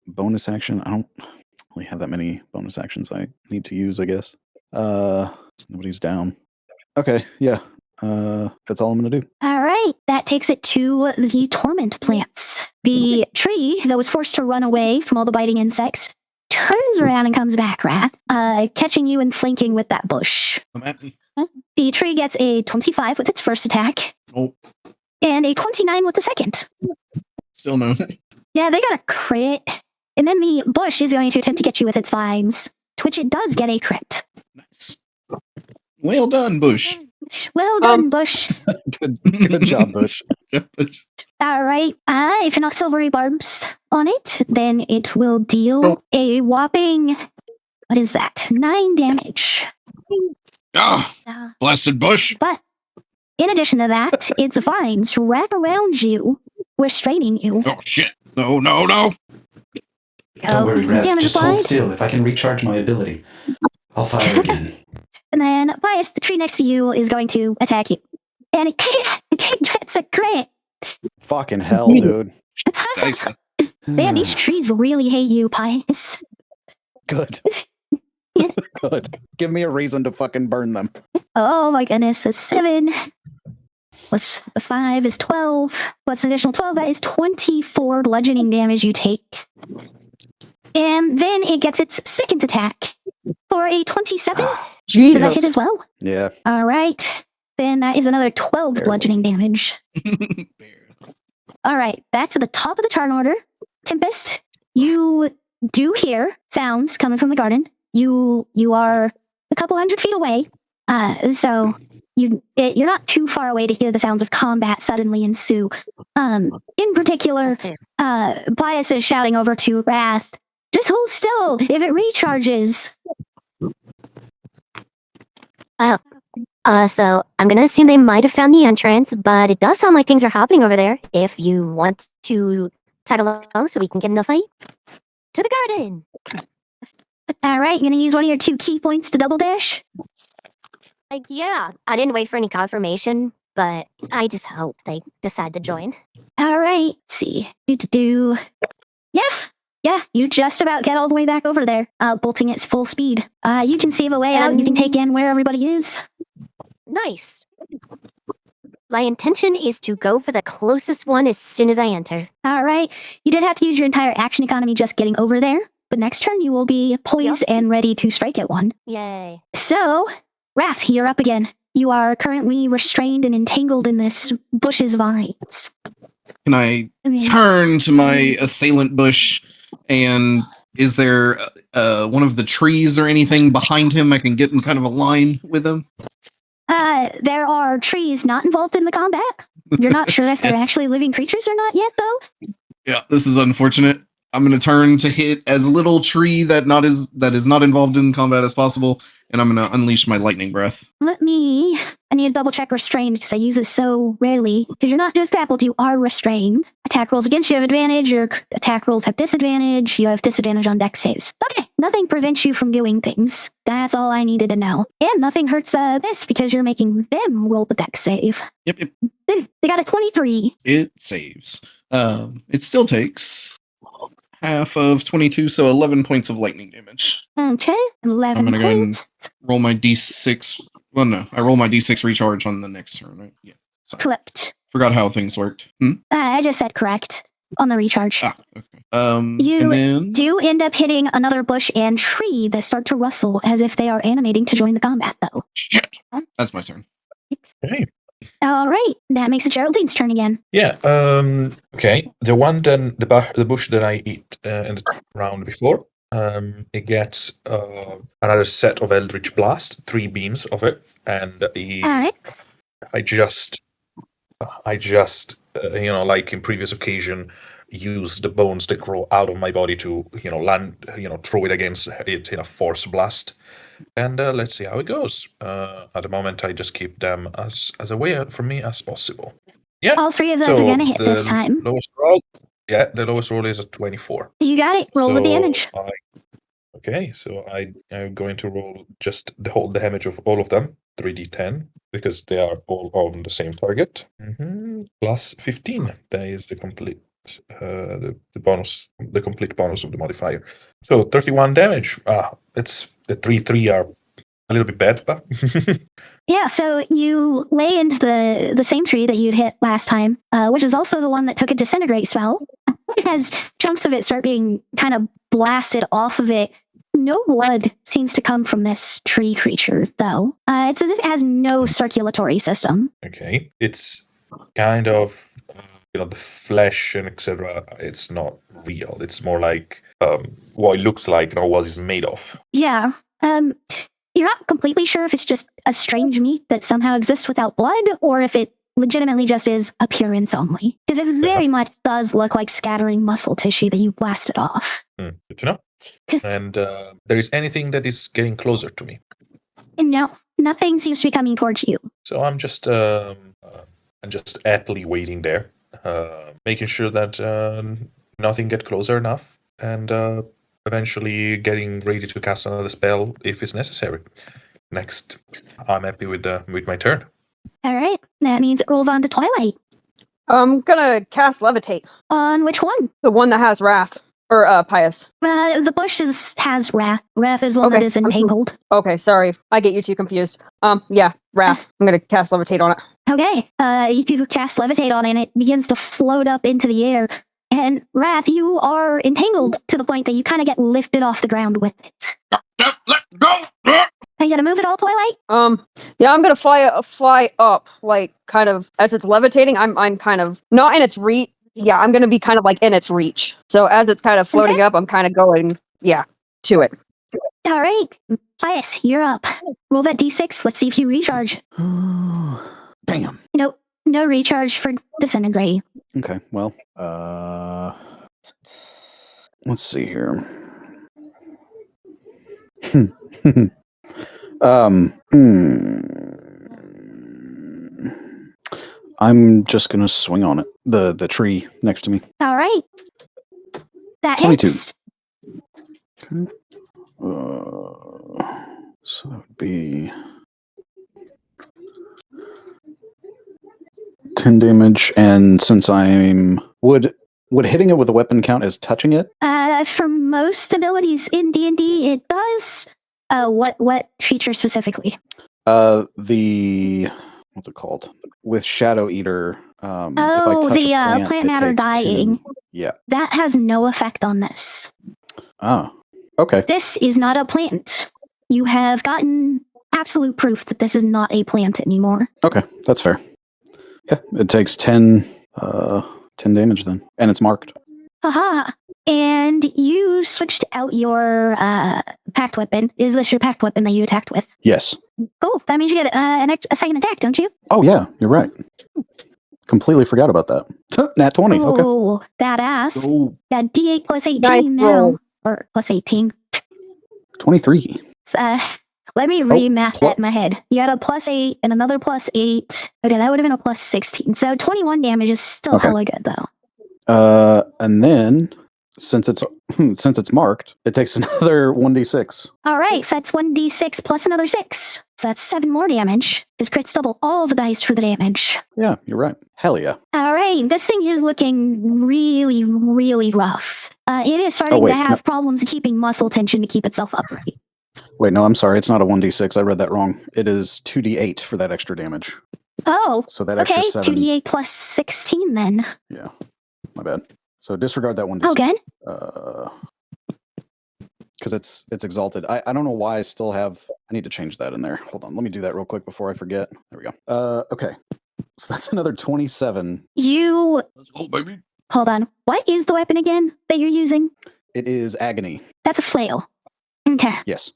Bonus action. I don't really have that many bonus actions I need to use, I guess. Nobody's down. Okay, yeah. That's all I'm going to do.
All right. That takes it to the torment plants. The tree that was forced to run away from all the biting insects turns around and comes back, Wrath, catching you and flanking with that bush.
Come at me.
The tree gets a 25 with its first attack
Oh,
and a 29 with the second.
still no.
Yeah, they got a crit. And then the bush is going to attempt to get you with its vines, to which it does get a crit.
Nice. Well done, Bush.
Well done, bush.
Good job, Bush.
All right. If you're not silvery barbs on it, then it will deal
Oh.
a whopping, what is that? 9 damage.
Ah,
Uh,
blessed Bush.
but in addition to that, its vines wrap around you, restraining you.
Oh, shit. No.
Don't worry, Raph. Damage
Just hold
applied.
still. If I can recharge my ability, I'll fire again.
And then Bias, the tree next to you, is going to attack you. And it gets a crit.
Fucking hell, dude.
Nice.
Man, these trees really hate you, Pius.
Good. Good. Give me a reason to fucking burn them.
Oh my goodness, a 7 plus 5 is 12. Plus an additional 12, that is 24 bludgeoning damage you take. And then it gets its second attack for a 27. Does that hit
Jesus.
as well?
Yeah.
All right. Then that is another 12
Barely.
bludgeoning damage. All right, back to the top of the turn order. Tempest, you do hear sounds coming from the garden. You are a couple hundred feet away, so you're not too far away to hear the sounds of combat suddenly ensue. In particular, Pius is shouting over to Wrath, "Just hold still if it recharges."
So I'm gonna assume they might have found the entrance, but it does sound like things are happening over there. If you want to tag along so we can get in the fight, to the garden.
All right, you gonna use one of your 2 key points to double dash?
Yeah, I didn't wait for any confirmation, but I just hope they decide to join.
All right, let's see. Do. Yeah, you just about get all the way back over there, bolting at full speed. You can save a way out and you can take in where everybody is.
Nice. My intention is to go for the closest one as soon as I enter.
All right, you did have to use your entire action economy just getting over there, but next turn you will be poised and ready to strike at one.
Yay.
So, Raph, you're up again. You are currently restrained and entangled in this bush's vines.
Can I turn to my assailant bush, and is there one of the trees or anything behind him I can get in kind of a line with him?
There are trees not involved in the combat. You're not sure if they're actually living creatures or not yet, though.
Yeah, this is unfortunate. I'm going to turn to hit as little tree that is not involved in combat as possible, and I'm going to unleash my lightning breath.
I need to double check restrained because I use it so rarely. Because you're not just grappled, you are restrained. Attack rolls against you have advantage, your attack rolls have disadvantage, you have disadvantage on dex saves. Okay, nothing prevents you from doing things. That's all I needed to know. And nothing hurts this because you're making them roll the dex save.
Yep.
They got a 23.
It saves. It still takes half of 22, so 11 points of lightning damage.
Okay, 11
I'm going to go ahead and
points.
roll my d6. Well, no, I roll my d6 recharge on the next turn, right? Yeah. Sorry.
Flipped.
Forgot how things worked.
I just said correct on the recharge.
Okay.
You
and then
do end up hitting another bush and tree that start to rustle as if they are animating to join the combat, though.
Shit. That's my turn.
Okay.
All right, that makes it Geraldine's turn again.
Yeah. Okay. The one then the bush that I eat in the round before. It gets another set of Eldritch Blast, 3 beams of it, and
All right.
I just like in previous occasion, use the bones that grow out of my body to land, throw it against it in a force blast, and let's see how it goes. At the moment, I just keep them as away from me as possible. Yeah.
All 3 of those are going to hit this time.
The lowest roll is a 24.
You got it. Roll the damage.
Okay, so I'm going to roll just the whole damage of all of them, 3d10, because they are all on the same target. Plus 15. That is the complete the bonus, the complete bonus of the modifier. So 31 damage. It's the 3 are a little bit bad, but
Yeah, so you lay into the same tree that you'd hit last time, which is also the one that took a disintegrate spell. As chunks of it start being kind of blasted off of it, no blood seems to come from this tree creature, though. It's as if it has no circulatory system.
okay, it's kind of the flesh and etc. It's not real. It's more like what it looks like, what it's made of.
Yeah. You're not completely sure if it's just a strange meat that somehow exists without blood, or if it legitimately just is appearance only. Because it very much does look like scattering muscle tissue that you blasted off.
Good to know. And there is anything that is getting closer to me?
No, nothing seems to be coming towards you.
So I'm just happily waiting there, making sure that nothing gets closer enough, and eventually getting ready to cast another spell if it's necessary. Next, I'm happy with my turn.
All right, that means it rolls on to Twilight.
I'm gonna cast Levitate.
On which one?
The one that has Wrath. Or Pious.
The bush has Wrath. Wrath is the one that is entangled.
Okay, sorry. I get you two confused. Yeah, Wrath. I'm gonna cast Levitate on it.
Okay, you cast Levitate on it, and it begins to float up into the air. And Wrath, you are entangled to the point that you kind of get lifted off the ground with it.
Let go!
Are you gonna move it all, Twilight?
Yeah, I'm gonna fly up, like, kind of, as it's levitating, I'm kind of, not in its reach. Yeah, I'm gonna be kind of, like, in its reach. So as it's kind of floating up, I'm kind of going, to it.
All right, Pius, you're up. Roll that d6, let's see if you recharge.
Damn.
Nope, no recharge for disintegrate.
Okay, well, let's see here. I'm just gonna swing on it. The tree next to me.
All right. That
22.
hits.
Okay. So that would be 10 damage, and since I'm would hitting it with a weapon count as touching it?
For most abilities in D&D, it does. What feature specifically?
The what's it called? With Shadow Eater. If I touch
the
a plant
matter
it takes
dying.
2. Yeah.
That has no effect on this.
Ah. Okay.
This is not a plant. You have gotten absolute proof that this is not a plant anymore.
Okay, that's fair. Yeah, it takes 10 damage then, and it's marked.
Haha. And you switched out your packed weapon. Is this your packed weapon that you attacked with?
Yes.
Cool. That means you get a second attack, don't you?
Oh yeah, you're right. Completely forgot about that. Nat 20. Okay.
Oh, badass.
Oh,
Got D8 plus 18
Nice
now.
roll.
Or plus 18.
23.
So, let me remath that in my head. You had a plus 8 and another plus 8. Okay, that would have been a plus 16. So 21 damage is still hella good, though.
And then since it's marked, it takes another 1d6.
All right, so that's 1d6 plus another 6. So that's 7 more damage. Because crits double all the dice for the damage.
Yeah, you're right. Hell yeah.
All right, this thing is looking really, really rough. It is starting to have problems keeping muscle tension to keep itself upright.
Wait, no, I'm sorry. It's not a 1d6. I read that wrong. It is 2d8 for that extra damage.
Oh,
So that
okay,
extra 7.
2d8 plus 16 then.
Yeah, my bad. So disregard that 1d6.
Oh, good.
Because it's exalted. I don't know why I still have. I need to change that in there. Hold on. Let me do that real quick before I forget. There we go. Okay. So that's another 27.
You.
Let's go, baby.
Hold on. What is the weapon again that you're using?
It is agony.
That's a flail. Okay.
Yes.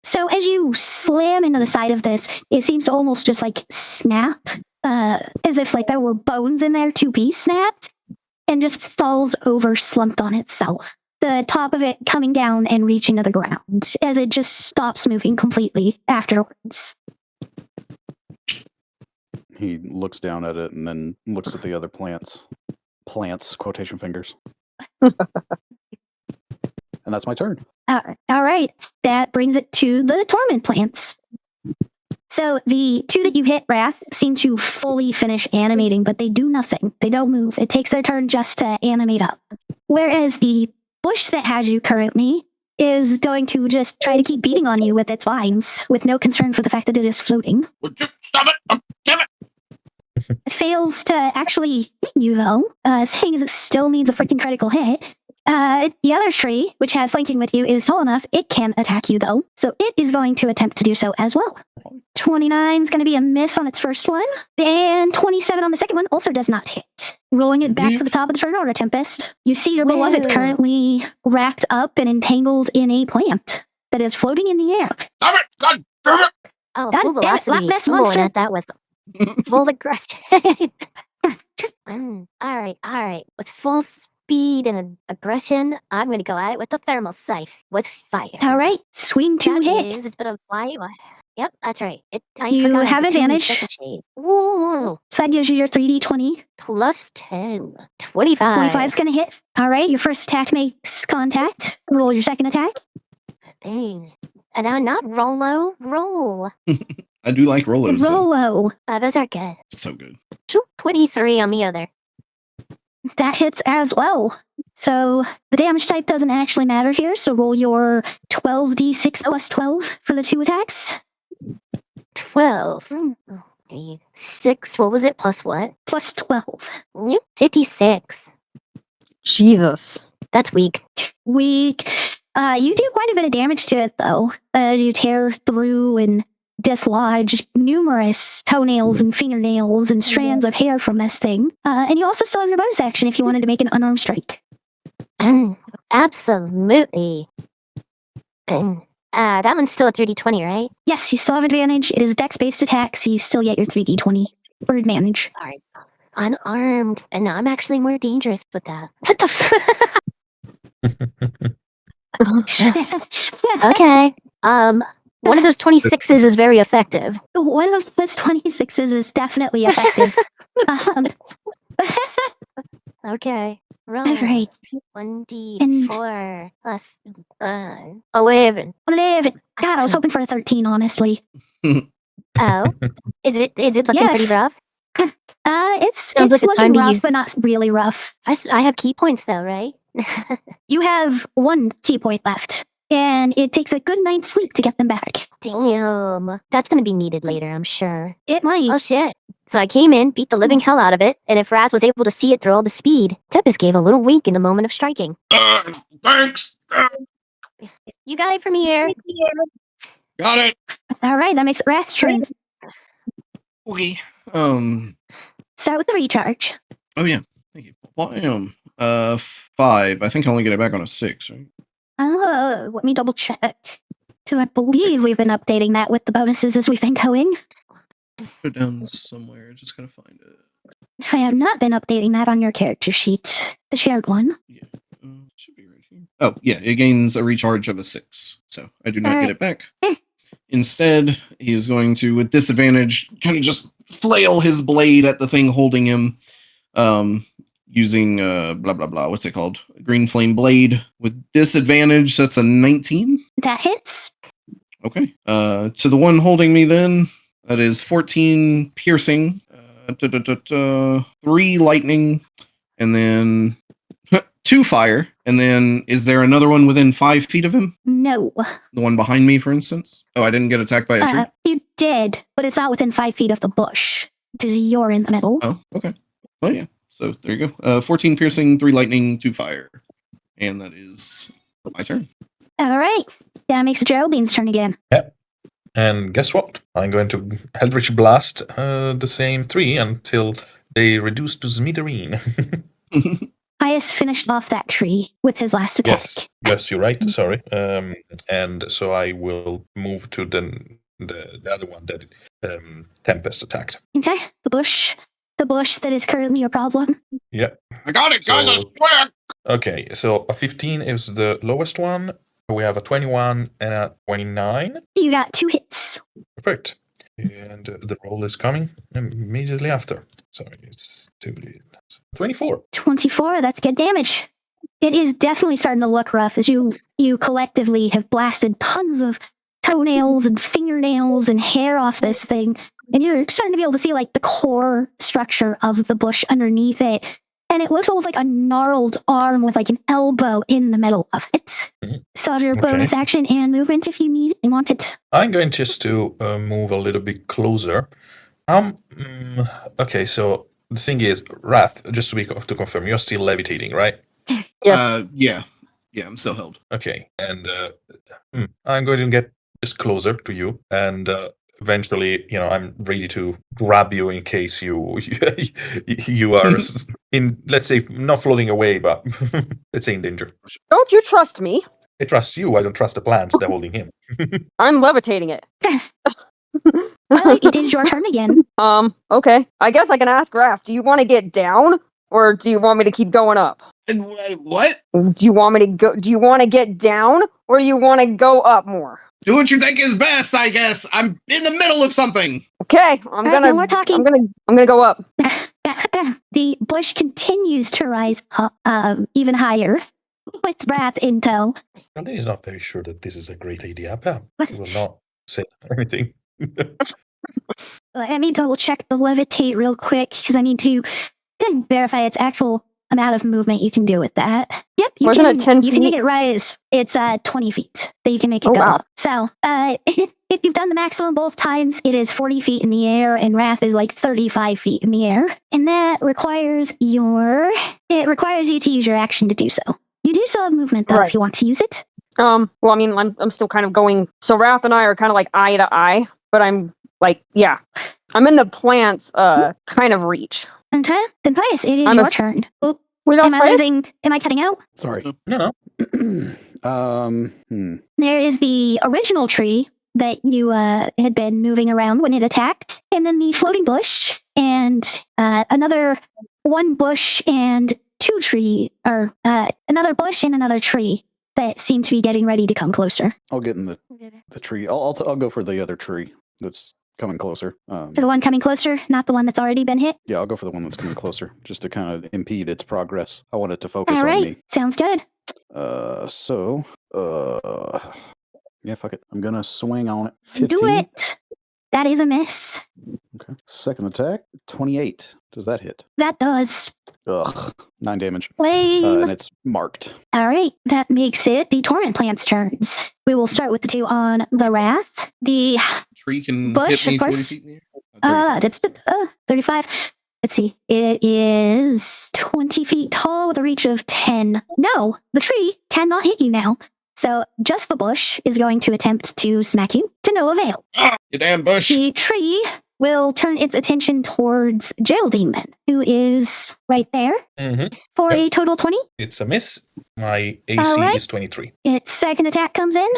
So as you slam into the side of this, it seems to almost just like snap, as if like there were bones in there to be snapped, and just falls over slumped on itself. The top of it coming down and reaching to the ground as it just stops moving completely afterwards.
He looks down at it and then looks at the other plants. Plants, quotation fingers. And that's my turn.
All right. That brings it to the torment plants. So the 2 that you hit, Wrath, seem to fully finish animating, but they do nothing. They don't move. It takes their turn just to animate up. Whereas the bush that has you currently is going to just try to keep beating on you with its vines, with no concern for the fact that it is floating.
Would you stop it? Damn it!
It fails to actually hit you, though, saying as it still needs a freaking critical hit. The other tree, which had flanking with you, is tall enough. It can attack you, though. So it is going to attempt to do so as well. 29 is going to be a miss on its first one. And 27 on the second one also does not hit. Rolling it back to the top of the turn order, Tempest. You see your beloved currently wrapped up and entangled in a plant that is floating in the air.
Stop it! God damn it!
Oh,
God
full
damn it,
velocity.
Loch Ness
I'm going
Monster.
at that with full aggression. All right. With full speed and aggression, I'm going to go at it with the thermal scythe with fire.
All right, swing 2 hit.
It's going to fly. Yep, that's right.
You have advantage.
Ooh,
So that gives you your 3d20.
plus 10. 25.
25 is going to hit. All right, your first attack makes contact. Roll your second attack.
Dang. And now not Rolo, roll.
I do like Rolos. though.
Rolo.
Those are good.
So good.
23 on the other.
That hits as well. So the damage type doesn't actually matter here. So roll your 12d6 plus 12 for the 2 attacks.
12. 6, what was it? Plus what?
Plus 12.
56.
Jesus.
That's weak.
Weak. You do quite a bit of damage to it, though. You tear through and dislodge numerous toenails and fingernails and strands of hair from this thing. And you also still have your bonus action if you wanted to make an unarmed strike.
Absolutely. That one's still a 3d20, right?
Yes, you still have advantage. It is dex-based attack, so you still get your 3d20 for advantage.
Sorry. Unarmed. And I'm actually more dangerous with that. What the f- Okay. One of those 26s is very effective.
One of those 26s is definitely effective. um,
Okay. Roll.
all right.
1d4 plus 11.
11. God, I was hoping for a 13, honestly.
Oh, is it looking pretty
Yes.
rough?
It's
Sounds like a
looking
time to
rough,
use-
but not really rough.
I have key points though, right?
You have 1 key point left, and it takes a good night's sleep to get them back.
Damn. That's gonna be needed later, I'm sure.
It might.
Oh shit. So I came in, beat the living hell out of it, and if Raz was able to see it through all the speed, Tempest gave a little wink in the moment of striking.
Thanks.
You got it from here.
Got it.
All right, that makes it Wrath's turn.
Okay.
Start with the recharge.
Oh yeah. Thank you. Bam. 5. I think I only get it back on a 6, right?
Let me double check. So I believe we've been updating that with the bonuses as we've been going.
Put it down somewhere. Just gotta find it.
I have not been updating that on your character sheet, the shared one.
Yeah. It should be right here. Oh yeah, it gains a recharge of a 6, so I do not
Alright.
get it back. Instead, he is going to, with disadvantage, kind of just flail his blade at the thing holding him, using blah blah blah. What's it called? Green flame blade with disadvantage. That's a 19.
That hits.
Okay. To the one holding me, then that is 14 piercing, 3 lightning, and then 2 fire. And then, is there another one within 5 feet of him?
No.
The one behind me, for instance? Oh, I didn't get attacked by a tree?
You did, but it's not within 5 feet of the bush, because you're in the middle.
Oh, okay. Oh, yeah. So, there you go. 14 piercing, 3 lightning, 2 fire. And that is my turn.
All right. That makes Geraldine's turn again.
Yep. And guess what? I'm going to Eldritch Blast the same 3 until they reduce to smithereen.
Pius finished off that tree with his last attack.
Yes, you're right. Sorry. And so I will move to the other one that Tempest attacked.
Okay. The bush that is currently your problem.
Yep.
I got it, guys! I
So-
swear!
Okay, so a 15 is the lowest one. We have a 21 and a 29.
You got 2 hits.
Perfect. And the roll is coming immediately after. Sorry, it's 24.
24, that's good damage. It is definitely starting to look rough as you collectively have blasted tons of toenails and fingernails and hair off this thing. And you're starting to be able to see like the core structure of the bush underneath it. And it looks almost like a gnarled arm with like an elbow in the middle of it.
Mhm.
So your
Okay.
bonus action and movement if you need and want it.
I'm going just to move a little bit closer. Okay, so the thing is, Wrath, just to confirm, you're still levitating, right?
Yes.
Yeah. Yeah, I'm still held.
Okay, and I'm going to get just closer to you, and eventually, I'm ready to grab you in case you are in, let's say, not floating away, but let's say in danger.
Don't you trust me?
I trust you. I don't trust the plants that are holding him.
I'm levitating it.
Well, it is your turn again.
Okay. I guess I can ask Raph, do you want to get down? Or do you want me to keep going up?
And what?
Do you want to get down? Or do you want to go up more?
Do what you think is best, I guess. I'm in the middle of something.
Okay, I'm
Alright, now we're talking.
I'm gonna go up.
The bush continues to rise up, even higher, with Wrath in tow.
Charlie is not very sure that this is a great idea, but he will not say anything.
Let me double check the levitate real quick because I need to verify its actual amount of movement you can do with that. Yep,
Wasn't it 10
you can make
feet?
it rise. It's 20 feet that you can make it go
wow.
up. So, if you've done the maximum both times, it is 40 feet in the air, and Wrath is like 35 feet in the air, and that requires you to use your action to do so. You do still have movement though,
Right.
if you want to use it.
Well, I mean, I'm still kind of going. So Raph and I are kind of like eye to eye, but I'm like, yeah, I'm in the plants, kind of reach.
Okay, then Pius, it is
I'm
your
a-
turn. Oh,
Wait,
am I cutting out?
Sorry.
No.
There is the original tree that you had been moving around when it attacked, and then the floating bush, and another one bush and two tree, or another bush and another tree that seem to be getting ready to come closer.
I'll get in the tree. I'll go for the other tree that's coming closer.
For the one coming closer, not the one that's already been hit?
Yeah, I'll go for the one that's coming closer, just to kind of impede its progress. I want it to focus
All
on
right,
me.
sounds good.
Yeah, fuck it. I'm gonna swing on it. 15.
Do it. That is a miss.
Okay. Second attack, 28. Does that hit?
That does.
Ugh. 9 damage.
Lame.
And it's marked.
All right, that makes it the Torrent Plant's turns. We will start with the two on the Wrath. The
Tree can
bush,
hit me
of
40
course.
feet in the air.
That's 35. Let's see. It is 20 feet tall with a reach of 10. No, the tree cannot hit you now. So just the bush is going to attempt to smack you to no avail.
You damn bush.
The tree will turn its attention towards Geraldine then, who is right there for
Yep.
a total 20.
It's a miss. My AC
Alright.
is 23.
Its second attack comes in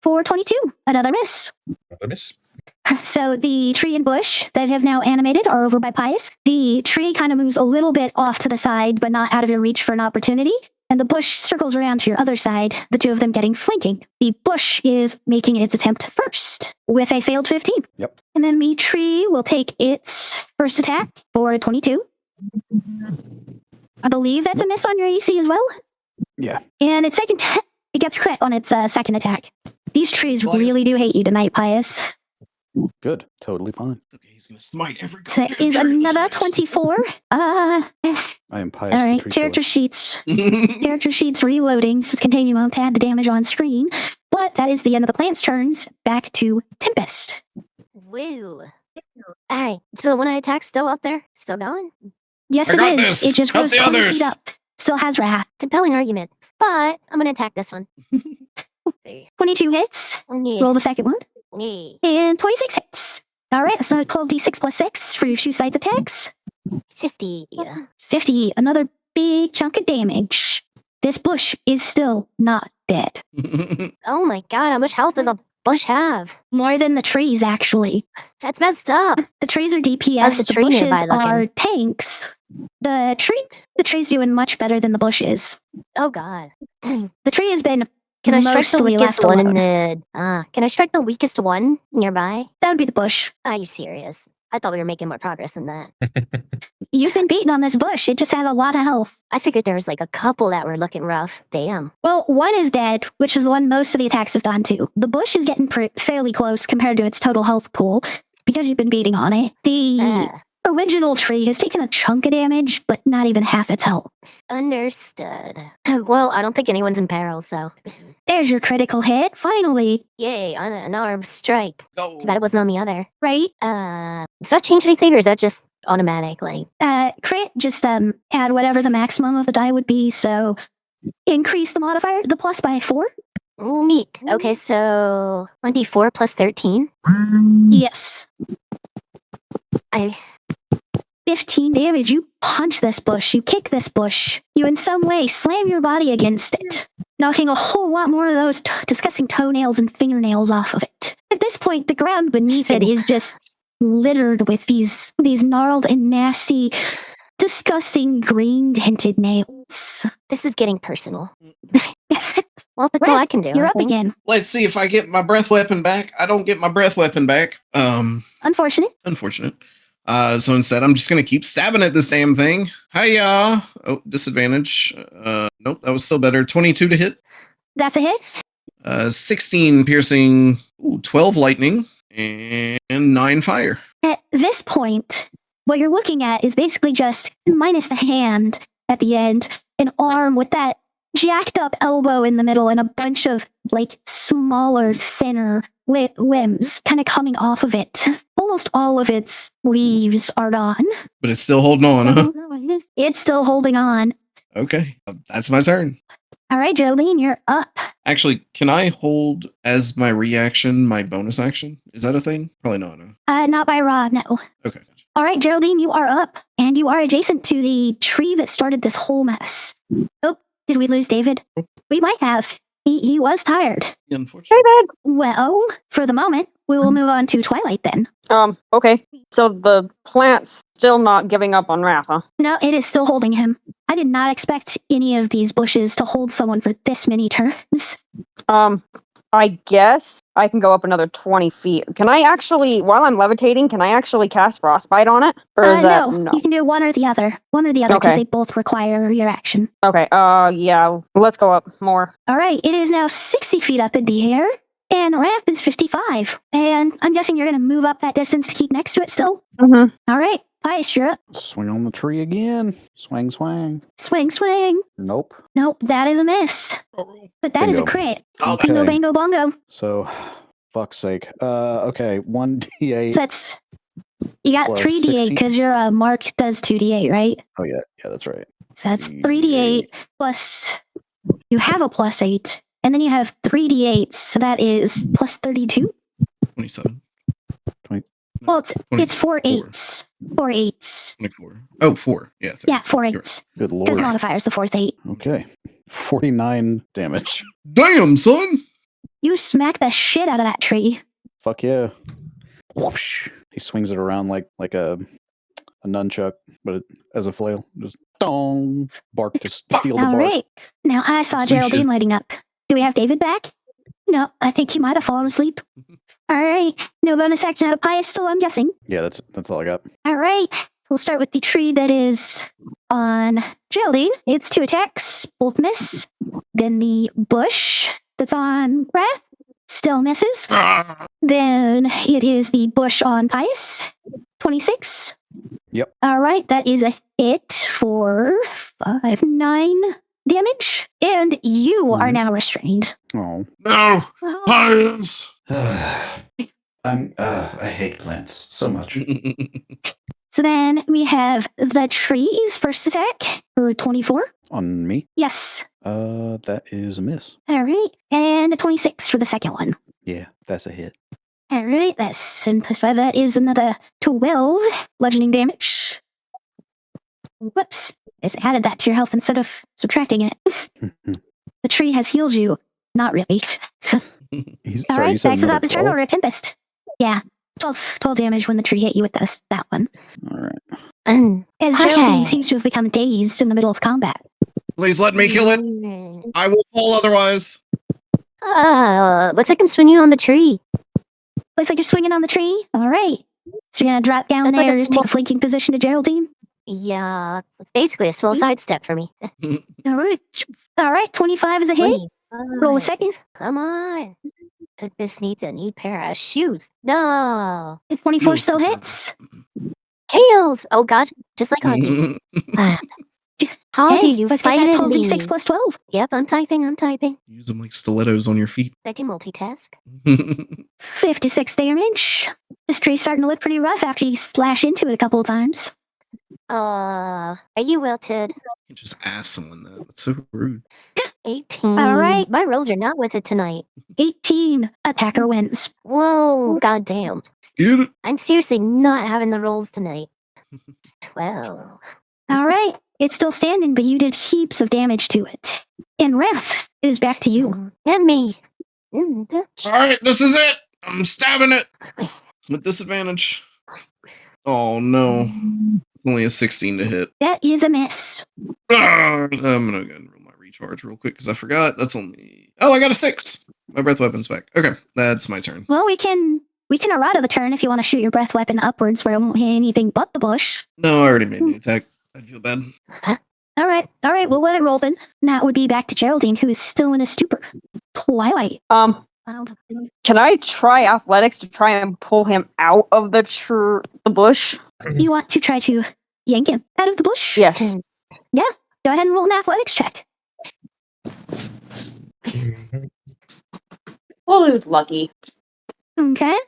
for 22. Another miss.
Another miss.
So the tree and bush that have now animated are over by Pius. The tree kind of moves a little bit off to the side, but not out of your reach for an opportunity. And the bush circles around to your other side, the two of them getting flanking. The bush is making its attempt first with a failed 15.
Yep.
And then the tree will take its first attack for 22. I believe that's a miss on your AC as well.
Yeah.
And its second, it gets crit on its second attack. These trees
Pius.
really do hate you tonight, Pius.
Good. Totally fine.
Okay, he's gonna smite every
So
goddamn
is
tree.
another 24.
I am Pius.
All
the
right,
tree
character
killer.
sheets. Character sheets reloading, so it's continue won't add the damage on screen. But that is the end of the plant's turns. Back to Tempest.
Woo. Alright, so the one I attacked still up there? Still going?
Yes,
I
it
got
is.
this.
It just
Help
grows
the
20
others.
feet up. Still has wrath.
Compelling argument. But I'm gonna attack this one.
22 hits.
Yeah.
Roll the second one.
Yeah.
And 26 hits. All right, that's another 12d6 plus 6 for your two scythe attacks.
50.
50, another big chunk of damage. This bush is still not dead.
Oh my god, how much health does a bush have?
More than the trees, actually.
That's messed up.
The trees are DPS,
How's the
the
tree
bushes
nearby looking?
are tanks. The tree's doing much better than the bush is.
Oh god.
The tree has been
Can I strike the
mostly
weakest
left
one
alone.
in the can I strike the weakest one nearby?
That would be the bush.
Are you serious? I thought we were making more progress than that.
You've been beaten on this bush. It just has a lot of health.
I figured there was like a couple that were looking rough. Damn.
Well, one is dead, which is the one most of the attacks have gone to. The bush is getting fairly close compared to its total health pool because you've been beating on it. The original tree has taken a chunk of damage, but not even half its health.
Understood. Well, I don't think anyone's in peril, so
There's your critical hit, finally.
yay, an armed strike.
Go.
Too bad it wasn't on the other.
Right?
Does that change anything or is that just automatic? Like
Crit, just add whatever the maximum of the die would be, so increase the modifier, the plus by 4.
ooh, neat. Okay, so 1d4 plus 13.
Yes.
I
15 damage. You punch this bush. You kick this bush. You in some way slam your body against it, knocking a whole lot more of those disgusting toenails and fingernails off of it. At this point, the ground beneath it is just littered with these gnarled and nasty, disgusting green-tinted nails.
this is getting personal. Well, that's all I can do.
You're
I
up
think.
again.
Let's see if I get my breath weapon back. I don't get my breath weapon back.
Unfortunate.
Unfortunate. So instead, I'm just gonna keep stabbing at this damn thing. Hiya! Oh, disadvantage. Nope, that was still better. 22 to hit.
That's a hit.
16 piercing. Ooh, 12 lightning and 9 fire.
At this point, what you're looking at is basically just, minus the hand at the end, an arm with that jacked up elbow in the middle and a bunch of, like, smaller, thinner limbs kind of coming off of it. Almost all of its leaves are gone.
But it's still holding on, huh?
It's still holding on.
Okay, that's my turn.
All right, Jolene, you're up.
Actually, can I hold as my reaction my bonus action? Is that a thing? Probably not. No.
Not by Ra, no.
Okay.
All right, Geraldine, you are up, and you are adjacent to the tree that started this whole mess. Oh, did we lose David? We might have. He was tired.
Unfortunately.
Well, for the moment, we will move on to Twilight then.
Okay. So the plant's still not giving up on Wrath, huh?
No, it is still holding him. I did not expect any of these bushes to hold someone for this many turns.
I guess I can go up another 20 feet. Can I actually, while I'm levitating, can I actually cast Frostbite on it? Or is that
no, you can do one or the other. One or the other, because
Okay.
they both require your action.
Okay, yeah, let's go up more.
All right, it is now 60 feet up in the air, and Wrath is 55. And I'm guessing you're going to move up that distance to keep next to it still?
Mm-hmm.
All right, Pius, you're up.
Swing on the tree again. Swing, swing.
Swing, swing.
Nope.
Nope, that is a miss. But that is a
Bingo.
crit.
Okay.
Bingo, bango, bongo.
So, fuck's sake. Okay, 1d8.
So that's... You got
Plus
3d8
16.
because your mark does 2d8, right?
Oh, yeah, that's right.
So that's
3d8.
3d8 plus... You have a plus 8. And then you have 3d8, so that is plus 32?
27.
Well, it's 4
24.
8s. 4 8s.
24. Oh, 4. Yeah. 30.
Yeah, 4
You're
8s.
Good
Because
lord.
modifiers the fourth 8.
Okay. 49 damage.
Damn, son!
You smack the shit out of that tree.
Fuck yeah. Whoosh. He swings it around like a nunchuck, but as a flail. Just dong. Bark to steal the
All
bark.
right. Now, I saw
Sweet
Geraldine
shit.
lighting up. Do we have David back? No, I think he might have fallen asleep. All right. No bonus action out of Pius still, I'm guessing.
Yeah, that's all I got.
All right. So we'll start with the tree that is on Geraldine. It's 2 attacks, both miss. Then the bush that's on Wrath still misses. Then it is the bush on Pius, 26.
Yep.
All right, that is a hit for 9 damage. And you are now restrained.
Oh.
No!
Well,
Pius!
I hate plants so much.
so then we have the tree's first attack for 24.
On me?
Yes.
That is a miss.
All right. And a 26 for the second one.
Yeah, that's a hit.
All right, that's 7 plus 5. That is another 12 bludgeoning damage. Whoops. I just added that to your health instead of subtracting it. The tree has healed you. Not really. All
Sorry, you
right,
said
next is
another
up the turn
12?
order, Tempest. Yeah, 12 damage when the tree hit you with that one.
All right.
As
Okay.
Geraldine seems to have become dazed in the middle of combat.
Please let me kill it. I will fall otherwise.
Looks like I'm swinging on the tree.
Looks like you're swinging on the tree. All right. So you're going to drop down
That's like
there
a
to take
small-
a flanking position to Geraldine?
Yeah, it's basically a swell sidestep for me.
All right. All right, 25 is a hit. Roll a second.
Come on. This needs a neat pair of shoes. No.
24 still hits.
Tails. Oh gosh, just like hunting. How do you
let's
fight
get that
in
12d6
these?
plus 12.
Yep, I'm typing.
Use them like stilettos on your feet.
I can multitask.
56 damage. This tree's starting to look pretty rough after you slash into it a couple of times.
Are you wilted?
You just ask someone that. That's so rude.
18.
All right.
My rolls are not with it tonight.
18. Attacker wins.
Whoa, goddamn.
Get it?
I'm seriously not having the rolls tonight. 12.
All right. It's still standing, but you did heaps of damage to it. And Wrath, it is back to you.
Hit me.
All right, this is it. I'm stabbing it with disadvantage. Oh no, it's only a 16 to hit.
That is a miss.
I'm gonna go ahead and roll my recharge real quick because I forgot. That's only. Oh, I got a 6. My breath weapon's back. Okay, that's my turn.
Well, we can errata the turn if you want to shoot your breath weapon upwards where it won't hit anything but the bush.
No, I already made the attack. I'd feel bad.
All right. We'll let it roll then. That would be back to Geraldine, who is still in a stupor. Twilight.
Can I try athletics to try and pull him out of the bush?
You want to try to yank him out of the bush?
Yes.
Yeah. Go ahead and roll an athletics check.
Well, it was lucky.
Okay.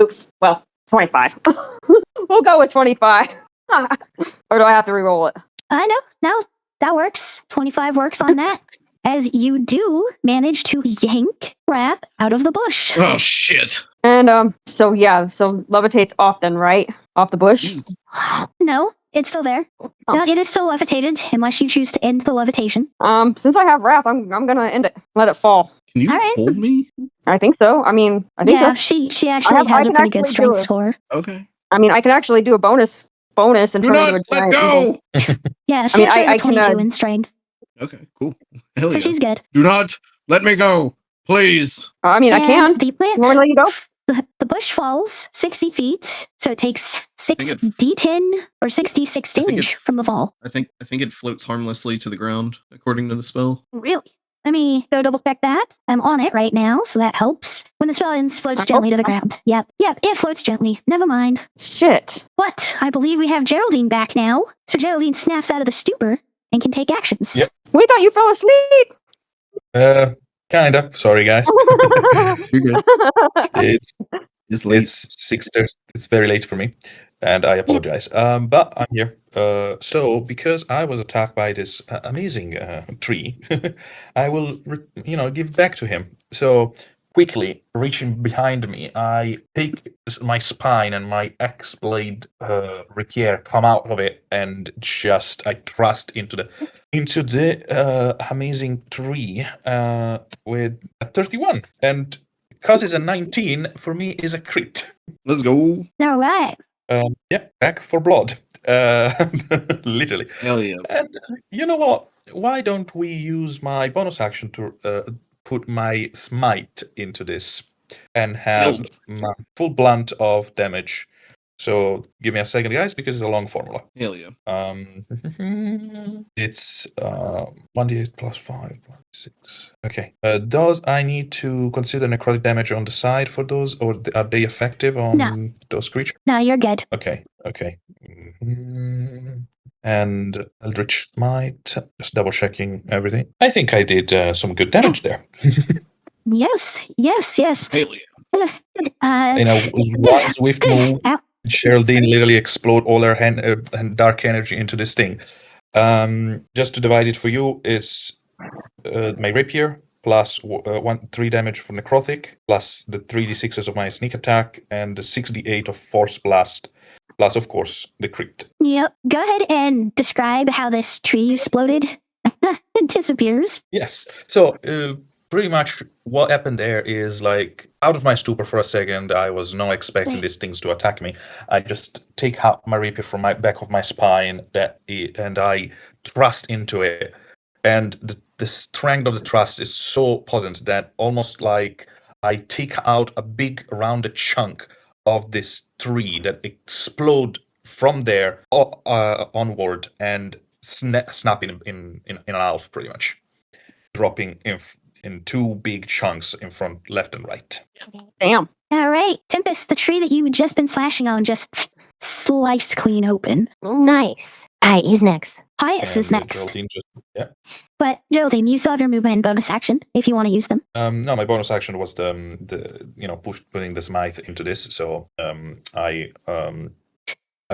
Oops. Well, 25. We'll go with 25. Or do I have to re-roll it?
I know. Now that works. 25 works on that. As you do manage to yank Wrath out of the bush.
Oh shit!
And so levitates off then, right? Off the bush?
No, it's still there. No, it is still levitated, unless you choose to end the levitation.
Since I have Wrath, I'm gonna end it. Let it fall.
Can you
All right.
hold me?
I think so. I mean, I think
Yeah,
so.
she actually
I
has a
can
pretty good
actually do
strength
it.
score.
Okay.
I mean, I can actually do a bonus and
Do
turn into
not
a
let
giant eagle.
go.
Yeah, she
mean,
actually has
I
a
can,
22 in strength,
Okay, cool. Hell
so
yeah.
she's good.
Do not let me go, please.
I mean, I
And
can.
the
You want me to let you go?
plant, the bush falls 60 feet, so it takes
think
6
it-
D10 or 66
I think
damage
it-
from the fall.
I think it floats harmlessly to the ground, according to the spell.
Really? Let me go double check that. I'm on it right now, so that helps. When the spell ends, floats gently to the ground. Yep, it floats gently. Never mind.
Shit.
But I believe we have Geraldine back now. So Geraldine snaps out of the stupor and can take actions.
Yep.
We thought you fell asleep.
Kinda. Sorry, guys.
You're good.
It's
late.
It's 6:30. It's very late for me, and I apologize. But I'm here. So because I was attacked by this amazing tree, I will, give back to him. So quickly reaching behind me, I take my spine and my X-blade rapier come out of it, and just I thrust into the amazing tree with a 31, and because it's a 19 for me is a crit.
Let's go.
All right.
Yeah, back for blood. Literally.
Hell yeah.
And you know what? Why don't we use my bonus action to put my smite into this and have my full blunt of damage? So give me a second, guys, because it's a long formula.
Hell yeah.
It's 1d8 plus 5, 6. Okay. Does I need to consider necrotic damage on the side for those, or are they effective on
No.
those creatures?
No, you're good.
Okay. And Eldritch Smite, just double checking everything. I think I did some good damage there.
Yes.
Hell yeah.
In a one swift move,
Ow.
Geraldine literally explode all her and dark energy into this thing. Just to divide it for you, is my rapier plus 3 damage for necrotic, plus the 3d6s of my sneak attack, and the 6d8 of force blast, plus of course the crit.
Yep. Go ahead and describe how this tree exploded. It disappears.
Yes. So pretty much what happened there is, like, out of my stupor for a second, I was not expecting these things to attack me. I just take out my rapier from my back of my spine and I thrust into it. And the strength of the thrust is so potent that almost like I take out a big rounded chunk of this tree that explode from there onward and snap in half, pretty much, dropping in 2 big chunks in front, left and right.
Damn.
All right. Tempest, the tree that you had just been slashing on just sliced clean open.
Nice. Alright, who's next?
Pius is
And,
next.
Geraldine yeah.
But Geraldine, you still have your movement and bonus action if you want to use them.
No, my bonus action was the putting the smite into this. So I'm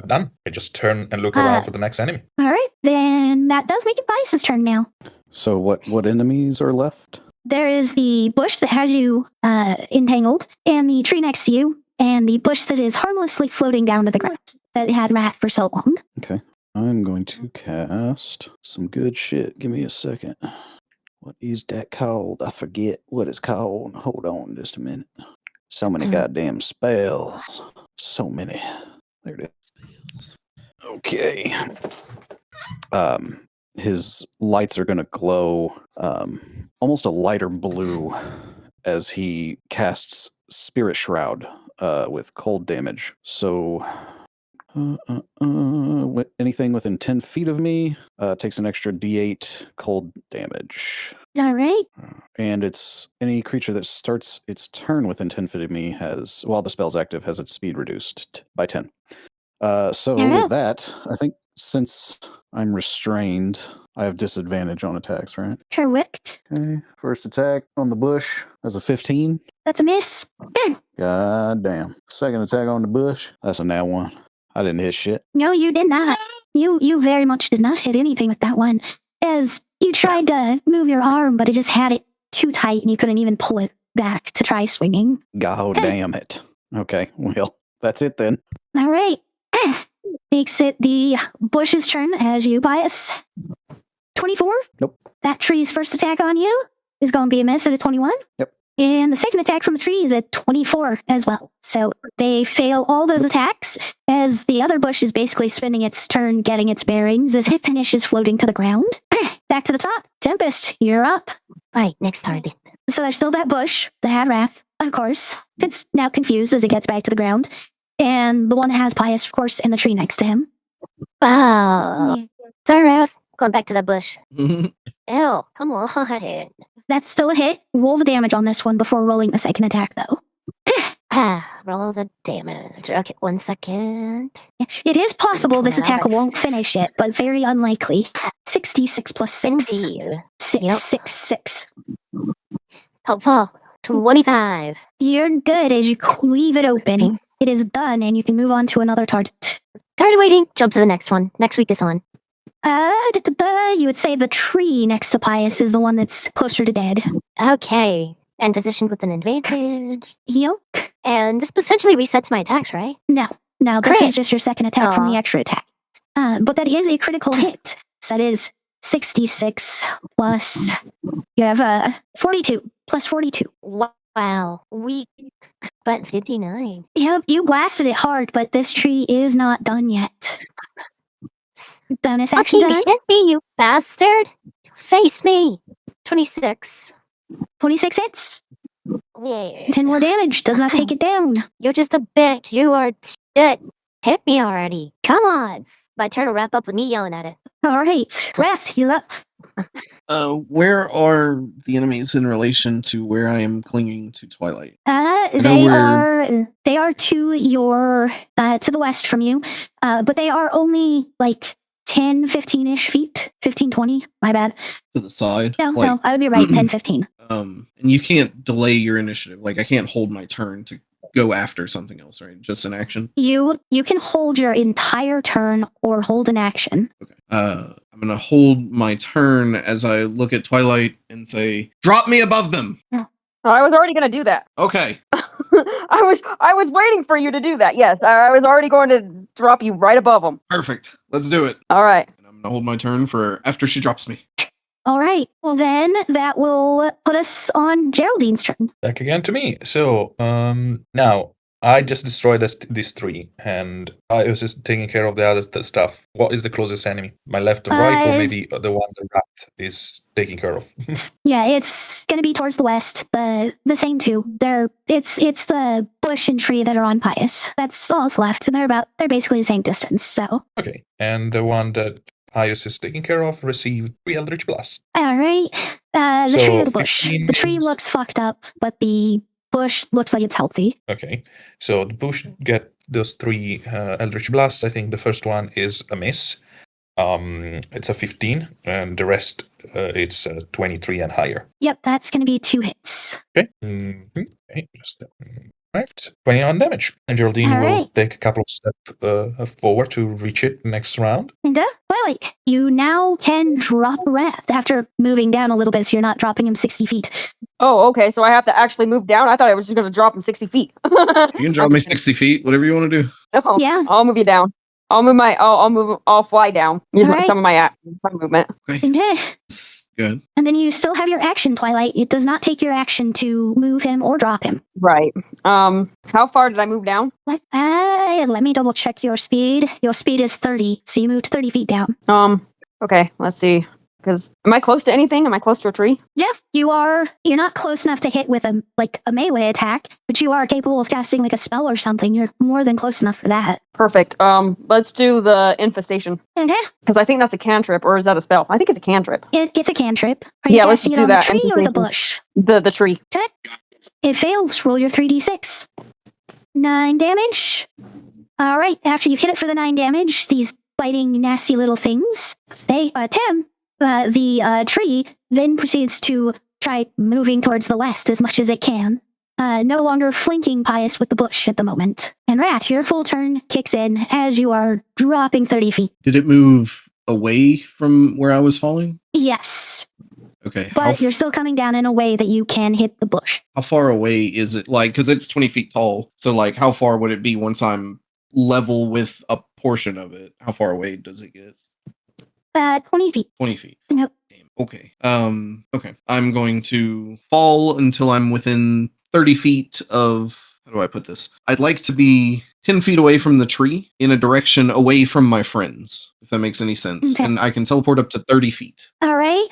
done. I just turn and look around for the next enemy.
All right. Then that does make it Pius's turn now.
So what enemies are left?
There is the bush that has you entangled, and the tree next to you, and the bush that is harmlessly floating down to the ground that had Wrath for so long.
Okay. I'm going to cast some good shit. Give me a second. What is that called? I forget what it's called. Hold on just a minute. So many goddamn spells. So many. There it is. Okay. His lights are going to glow almost a lighter blue as he casts Spirit Shroud with cold damage. So anything within 10 feet of me takes an extra d8 cold damage.
All right.
And it's any creature that starts its turn within 10 feet of me has, while the spell's active, has its speed reduced by 10. So with that, I think since I'm restrained, I have disadvantage on attacks, right?
Correct.
Okay. First attack on the bush. That's a 15.
That's a miss.
God damn. Second attack on the bush. That's a nat 1. I didn't hit shit.
No, you did not. You very much did not hit anything with that one. As you tried to move your arm, but it just had it too tight and you couldn't even pull it back to try swinging.
God damn it. Okay, well, that's it then.
All right. Makes it the bush's turn as you bias. 24?
Nope.
That tree's first attack on you is going to be a miss at a 21?
Yep.
And the second attack from the tree is a 24 as well. So they fail all those attacks as the other bush is basically spending its turn getting its bearings as it finishes floating to the ground. Back to the top. Tempest, you're up.
Right, next target.
So there's still that bush, the Hadrath, of course. It's now confused as it gets back to the ground. And the one that has Pius, of course, in the tree next to him.
Wow.
Yeah.
Sorry, I was going back to the bush.
Mhm.
Ew, come on.
That's still a hit. Roll the damage on this one before rolling the second attack, though.
Roll the damage. Okay, 1 second.
It is possible this
Come on,
attack
Albert.
won't finish it, but very unlikely. 66 plus 6.
Indeed.
6,
Yep.
6, 6.
Helpful. 25.
You're good as you cleave it open. It is done, and you can move on to another target.
Tired of waiting. Jump to the next one. Next week is on.
You would say the tree next to Pius is the one that's closer to dead.
Okay. And positioned with an advantage.
Yep.
And this potentially resets my attacks, right?
No, this
Crit.
is just your second attack from the
Aw.
extra attack. But that is a critical hit. So that is 66 plus. You have 42 plus 42.
Wow. Weak. But 59.
Yep, you blasted it hard, but this tree is not done yet. Bonus action
Fucking
time.
hit me, you bastard. Face me. 26.
26 hits.
Yeah.
10 more damage. Does not take it down.
You're just a bitch. You are shit. Hit me already. Come on. My turn to wrap up with me yelling at it.
All right, Wrath, you're up.
Where are the enemies in relation to where I am clinging to Twilight?
They are to your to the west from you, but they are only like 10, 15-ish feet, 15, 20. My bad.
To the side?
No, I would be right. 10, 15.
And you can't delay your initiative. Like, I can't hold my turn to go after something else, right? Just an action?
You can hold your entire turn or hold an action.
Okay. I'm gonna hold my turn as I look at Twilight and say, "Drop me above them."
I was already going to do that.
Okay.
I was waiting for you to do that. Yes, I was already going to drop you right above them.
Perfect. Let's do it.
All right.
And I'm gonna hold my turn for after she drops me.
All right. Well, then that will put us on Geraldine's turn.
Back again to me. So, now I just destroyed this tree, and I was just taking care of the other stuff. What is the closest enemy? My left or right, or maybe the one the rat is taking care of?
Yeah, it's gonna be towards the west. The same two. It's the bush and tree that are on Pius. That's all that's left, and they're basically the same distance. So.
Okay, and the one that Pius is taking care of received 3 Eldritch Blast.
All right. The
So,
tree or the bush.
15
The tree
is-
looks fucked up, but the bush looks like it's healthy.
Okay, so the bush get those 3 Eldritch Blasts. I think the first one is a miss. It's a 15, and the rest it's 23 and higher.
Yep, that's gonna be 2 hits.
Okay. Okay, just right. 21 damage. And Geraldine
All
will
right.
take a couple of steps forward to reach it next round.
And Twilight, you now can drop Wrath after moving down a little bit, so you're not dropping him 60 feet.
Oh, okay. So I have to actually move down. I thought I was just going to drop him 60 feet.
You can drop me 60 feet, whatever you want to do.
No,
Yeah.
I'll move you down. I'll fly down. Use
Alright.
some of my movement.
And,
Good.
and then you still have your action, Twilight. It does not take your action to move him or drop him.
Right. How far did I move down?
Let me double check your speed. Your speed is 30, so you moved 30 feet down.
Okay, let's see. Because am I close to anything? Am I close to a tree?
Yeah, you're not close enough to hit with a melee attack, but you are capable of casting like a spell or something. You're more than close enough for that.
Perfect. Let's do the infestation.
Okay.
Because I think that's a cantrip, or is that a spell? I think it's a cantrip.
It's a cantrip. Are you
Yeah, let's
casting it
do
on
that.
the tree or the
Infestation.
bush?
The tree.
Okay. It fails. Roll your 3d6. 9 damage. All right. After you've hit it for the 9 damage, these biting, nasty little things, they Tim. The tree then proceeds to try moving towards the west as much as it can, no longer flanking Pius with the bush at the moment. And Rat, your full turn kicks in as you are dropping 30 feet.
Did it move away from where I was falling?
Yes,
Okay.
but you're still coming down in a way that you can hit the bush.
How far away is it? Like, because it's 20 feet tall. So, like, how far would it be once I'm level with a portion of it? How far away does it get?
20 feet.
20 feet.
Nope.
Damn. Okay. Okay. I'm going to fall until I'm within 30 feet of. How do I put this? I'd like to be 10 feet away from the tree in a direction away from my friends, if that makes any sense.
Okay.
And I can teleport up to 30 feet.
All right.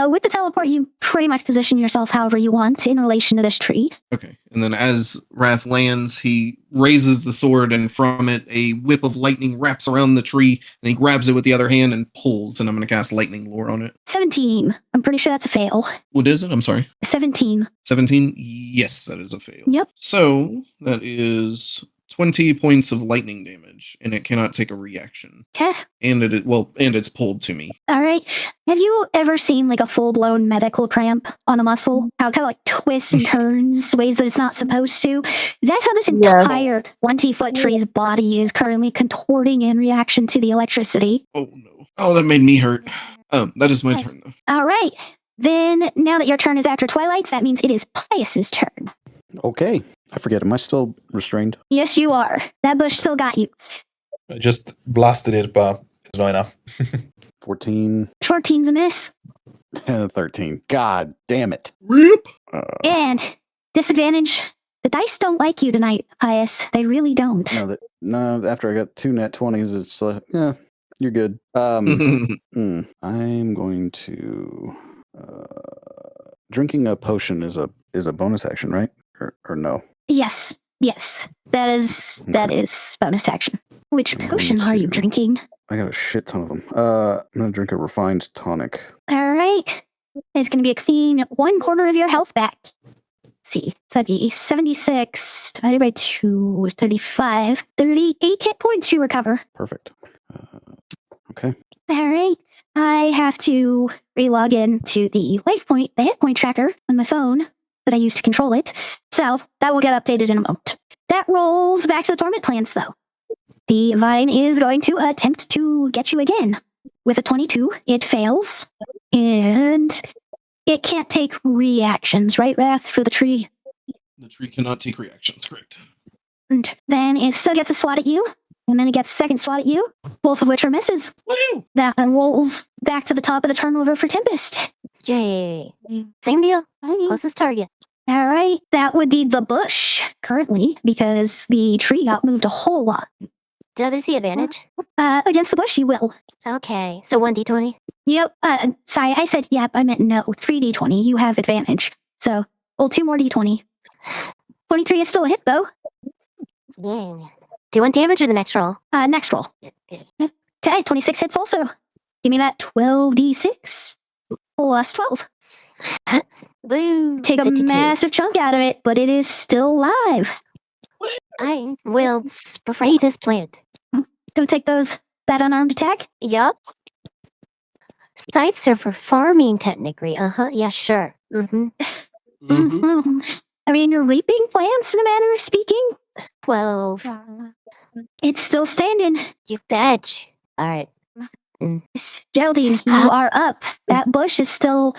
With the teleport, you pretty much position yourself however you want in relation to this tree.
Okay. And then as Wrath lands, he raises the sword, and from it, a whip of lightning wraps around the tree, and he grabs it with the other hand and pulls, and I'm going to cast Lightning Lore on it.
17. I'm pretty sure that's a fail.
What is it? I'm sorry.
17.
17? Yes, that is a fail.
Yep.
So that is 20 points of lightning damage, and it cannot take a reaction.
Okay.
And it's pulled to me.
All right. Have you ever seen like a full-blown medical cramp on a muscle? How it kind of like twists and turns ways that it's not supposed to? That's how this entire 20-foot tree's body is currently contorting in reaction to the electricity.
Oh no. Oh, that made me hurt. That is my turn though.
All right. Then now that your turn is after Twilight's, that means it is Pius's turn.
Okay. I forget. Am I still restrained?
Yes, you are. That bush still got you.
I just blasted it, but it's not enough.
14.
14's a miss.
13. God damn it.
Rip.
And disadvantage. The dice don't like you tonight, Pius. They really don't.
No, after I got 2 nat 20s, it's like, yeah, you're good. I'm going to... drinking a potion is a bonus action, right? Or no?
Yes. That is bonus action. Which potion are you drinking?
I got a shit ton of them. I'm gonna drink a refined tonic.
All right. It's going to be a clean 1/4 of your health back. Let's see. So that'd be 76 divided by 2, 35, 38 hit points you recover.
Perfect. Okay.
All right. I have to re-log in to the the hit point tracker on my phone that I use to control it. So that will get updated in a moment. That rolls back to the torment plans, though. The vine is going to attempt to get you again. With a 22, it fails. And it can't take reactions, right, Wrath, for the tree?
The tree cannot take reactions, correct.
And then it still gets a swat at you. And then it gets a second swat at you, both of which are misses.
Woo!
That rolls back to the top of the turnover for Tempest.
Yay. Same deal. Closest target.
All right, that would be the bush currently, because the tree got moved a whole lot.
Do others see advantage?
Against the bush, you will.
Okay, so 1d20.
Yep. Sorry, I said yep. I meant no. 3d20. You have advantage. So roll 2 more d20. 23 is still a hit, though.
Dang. Do you want damage or the next roll?
Next roll. Okay, 26 hits also. Give me that 12d6 plus 12.
Boo.
Take a
52.
massive chunk out of it, but it is still alive.
I will spray this plant.
Go take that unarmed attack.
Yup. Sites are for farming technically. Yeah, sure.
I mean, you're reaping plants in a manner of speaking.
12.
It's still standing.
You betch. Alright.
Geraldine, you are up. That bush is still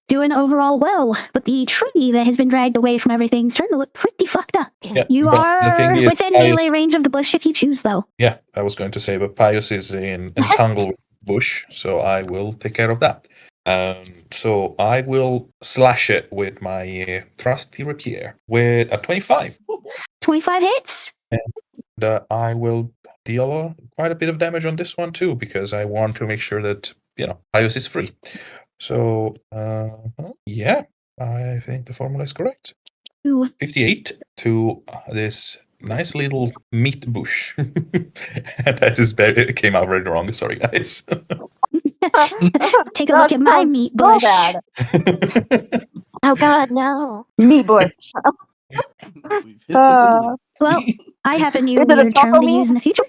doing overall well, but the tree that has been dragged away from everything is starting to look pretty fucked up.
Yeah,
You
but the
are
thing is,
within melee range of the bush if you choose, though.
Yeah, I was going to say, but Pius is in entangled bush, so I will take care of that. So I will slash it with my trusty rapier with a 25.
25 hits.
And I will deal quite a bit of damage on this one too, because I want to make sure that, Pius is free. So, yeah, I think the formula is correct. 58 to this nice little meat bush. That came out very wrong. Sorry, guys.
Take a look at my meat bush.
Oh god, no.
Meat bush.
We've hit the
Well, I have a new
Is it a
weird term
taco
to
meat?
use in the future.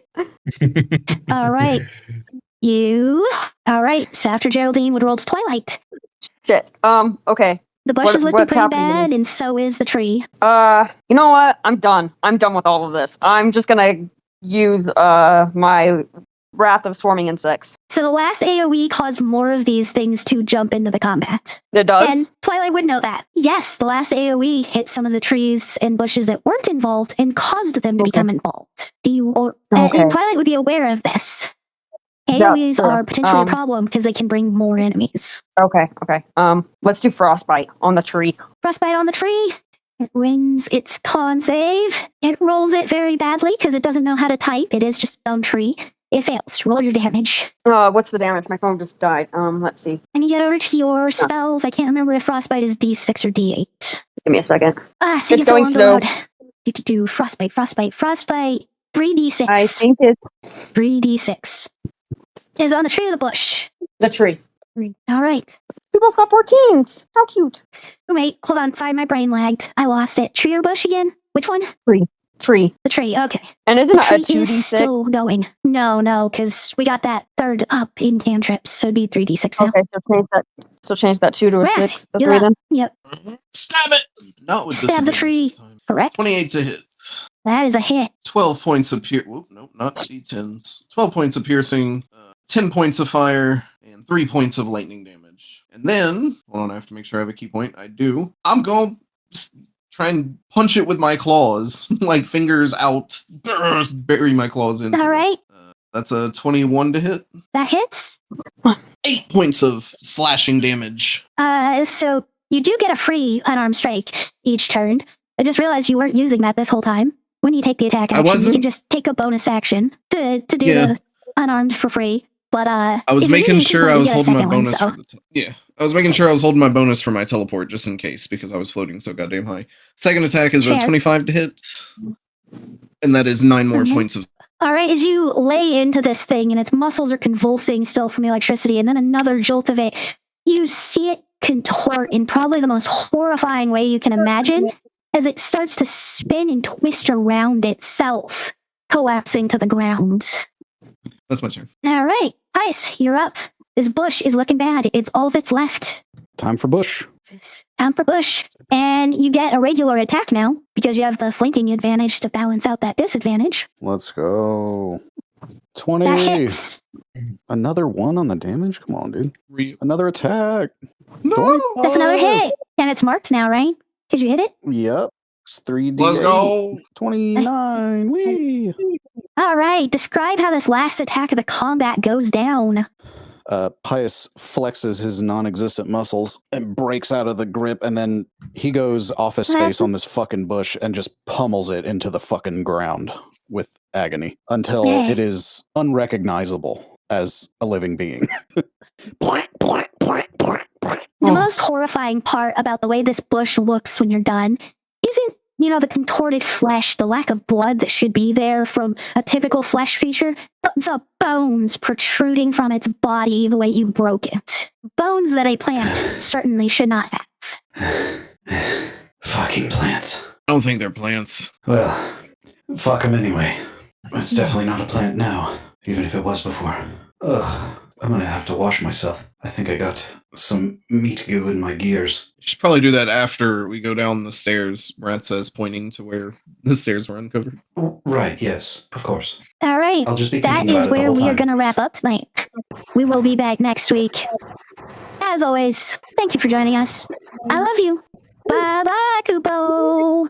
All right. All right. So after Geraldine would roll to Twilight.
Shit. Okay.
The bush is looking
what's
pretty
happening to me?
bad, and so is the tree.
You know what? I'm done. I'm done with all of this. I'm just gonna use my Wrath of Swarming Insects.
So the last AoE caused more of these things to jump into the combat.
It does?
And Twilight would know that. Yes, the last AoE hit some of the trees and bushes that weren't involved and caused them to become involved. And Twilight would be aware of this. AoEs
sure.
are potentially a problem because they can bring more enemies.
Okay. Let's do frostbite on the tree.
Frostbite on the tree. It wins its con save. It rolls it very badly because it doesn't know how to type. It is just a dumb tree. It fails. Roll your damage.
What's the damage? My phone just died. Let's see.
And you get over to your spells. I can't remember if frostbite is D6 or D8.
Give me a second.
See,
It's going slow.
Do frostbite. 3d6.
I think it's
3d6 is on the tree or the bush.
the tree.
All right.
We both got 14s. How cute.
Wait, hold on. Sorry, my brain lagged. I lost it. Tree or bush again? Which one?
Tree.
The tree. Okay.
And isn't
The
it a
tree
2d6?
is still going. No, because we got that third up in cantrips, so it'd be 3d6 now.
Okay, so change that 2 to a
Raph,
6. The
you're
3
up.
then.
Yep.
Stab it! Not with
Stab the
disadvantage
tree.
this time.
Correct.
28's a hit.
That is a hit.
12 points of Whoop, nope, not D10s. 12 points of piercing, 10 points of fire, and 3 points of lightning damage. And then, hold on, I have to make sure I have a key point. I do. I'm going to try and punch it with my claws, like fingers out, bury my claws into
All right.
it. That's a 21 to hit.
That hits.
8 points of slashing damage.
So you do get a free unarmed strike each turn. I just realized you weren't using that this whole time. When you take the attack action, you can just take a bonus action to do the unarmed for free. But
I was making sure I was holding my bonus for the I was making sure I was holding my bonus for my teleport just in case because I was floating so goddamn high. Second attack is a 25 to hit, and that is 9 more points of.
All right, as you lay into this thing and its muscles are convulsing still from the electricity, and then another jolt of it, you see it contort in probably the most horrifying way you can imagine as it starts to spin and twist around itself, collapsing to the ground.
That's my turn.
All right, Ice, you're up. This bush is looking bad. It's all that's left.
Time for bush.
Time for bush. And you get a regular attack now because you have the flanking advantage to balance out that disadvantage.
Let's go. 20.
That hits.
Another 1 on the damage? Come on, dude. Another attack.
No!
25.
That's another hit. And it's marked now, right? Because you hit it?
Yep. It's 3D.
Let's go.
29. Whee!
All right. Describe how this last attack of the combat goes down.
Pius flexes his non-existent muscles and breaks out of the grip, and then he goes office space on this fucking bush and just pummels it into the fucking ground with agony until it is unrecognizable as a living being.
The most horrifying part about the way this bush looks when you're done isn't, the contorted flesh, the lack of blood that should be there from a typical flesh creature, but the bones protruding from its body the way you broke it. Bones that a plant certainly should not have.
Fucking plants.
I don't think they're plants.
Well, fuck them anyway. It's definitely not a plant now, even if it was before. Ugh, I'm gonna have to wash myself. I think I got some meat goo in my gears.
You should probably do that after we go down the stairs, Rat says, pointing to where the stairs were uncovered.
Right, yes, of course.
All right.
I'll just be
that
thinking
is
about it the
where
whole
we are
time.
going to wrap up tonight. We will be back next week. As always, thank you for joining us. I love you. Bye-bye, Kupo.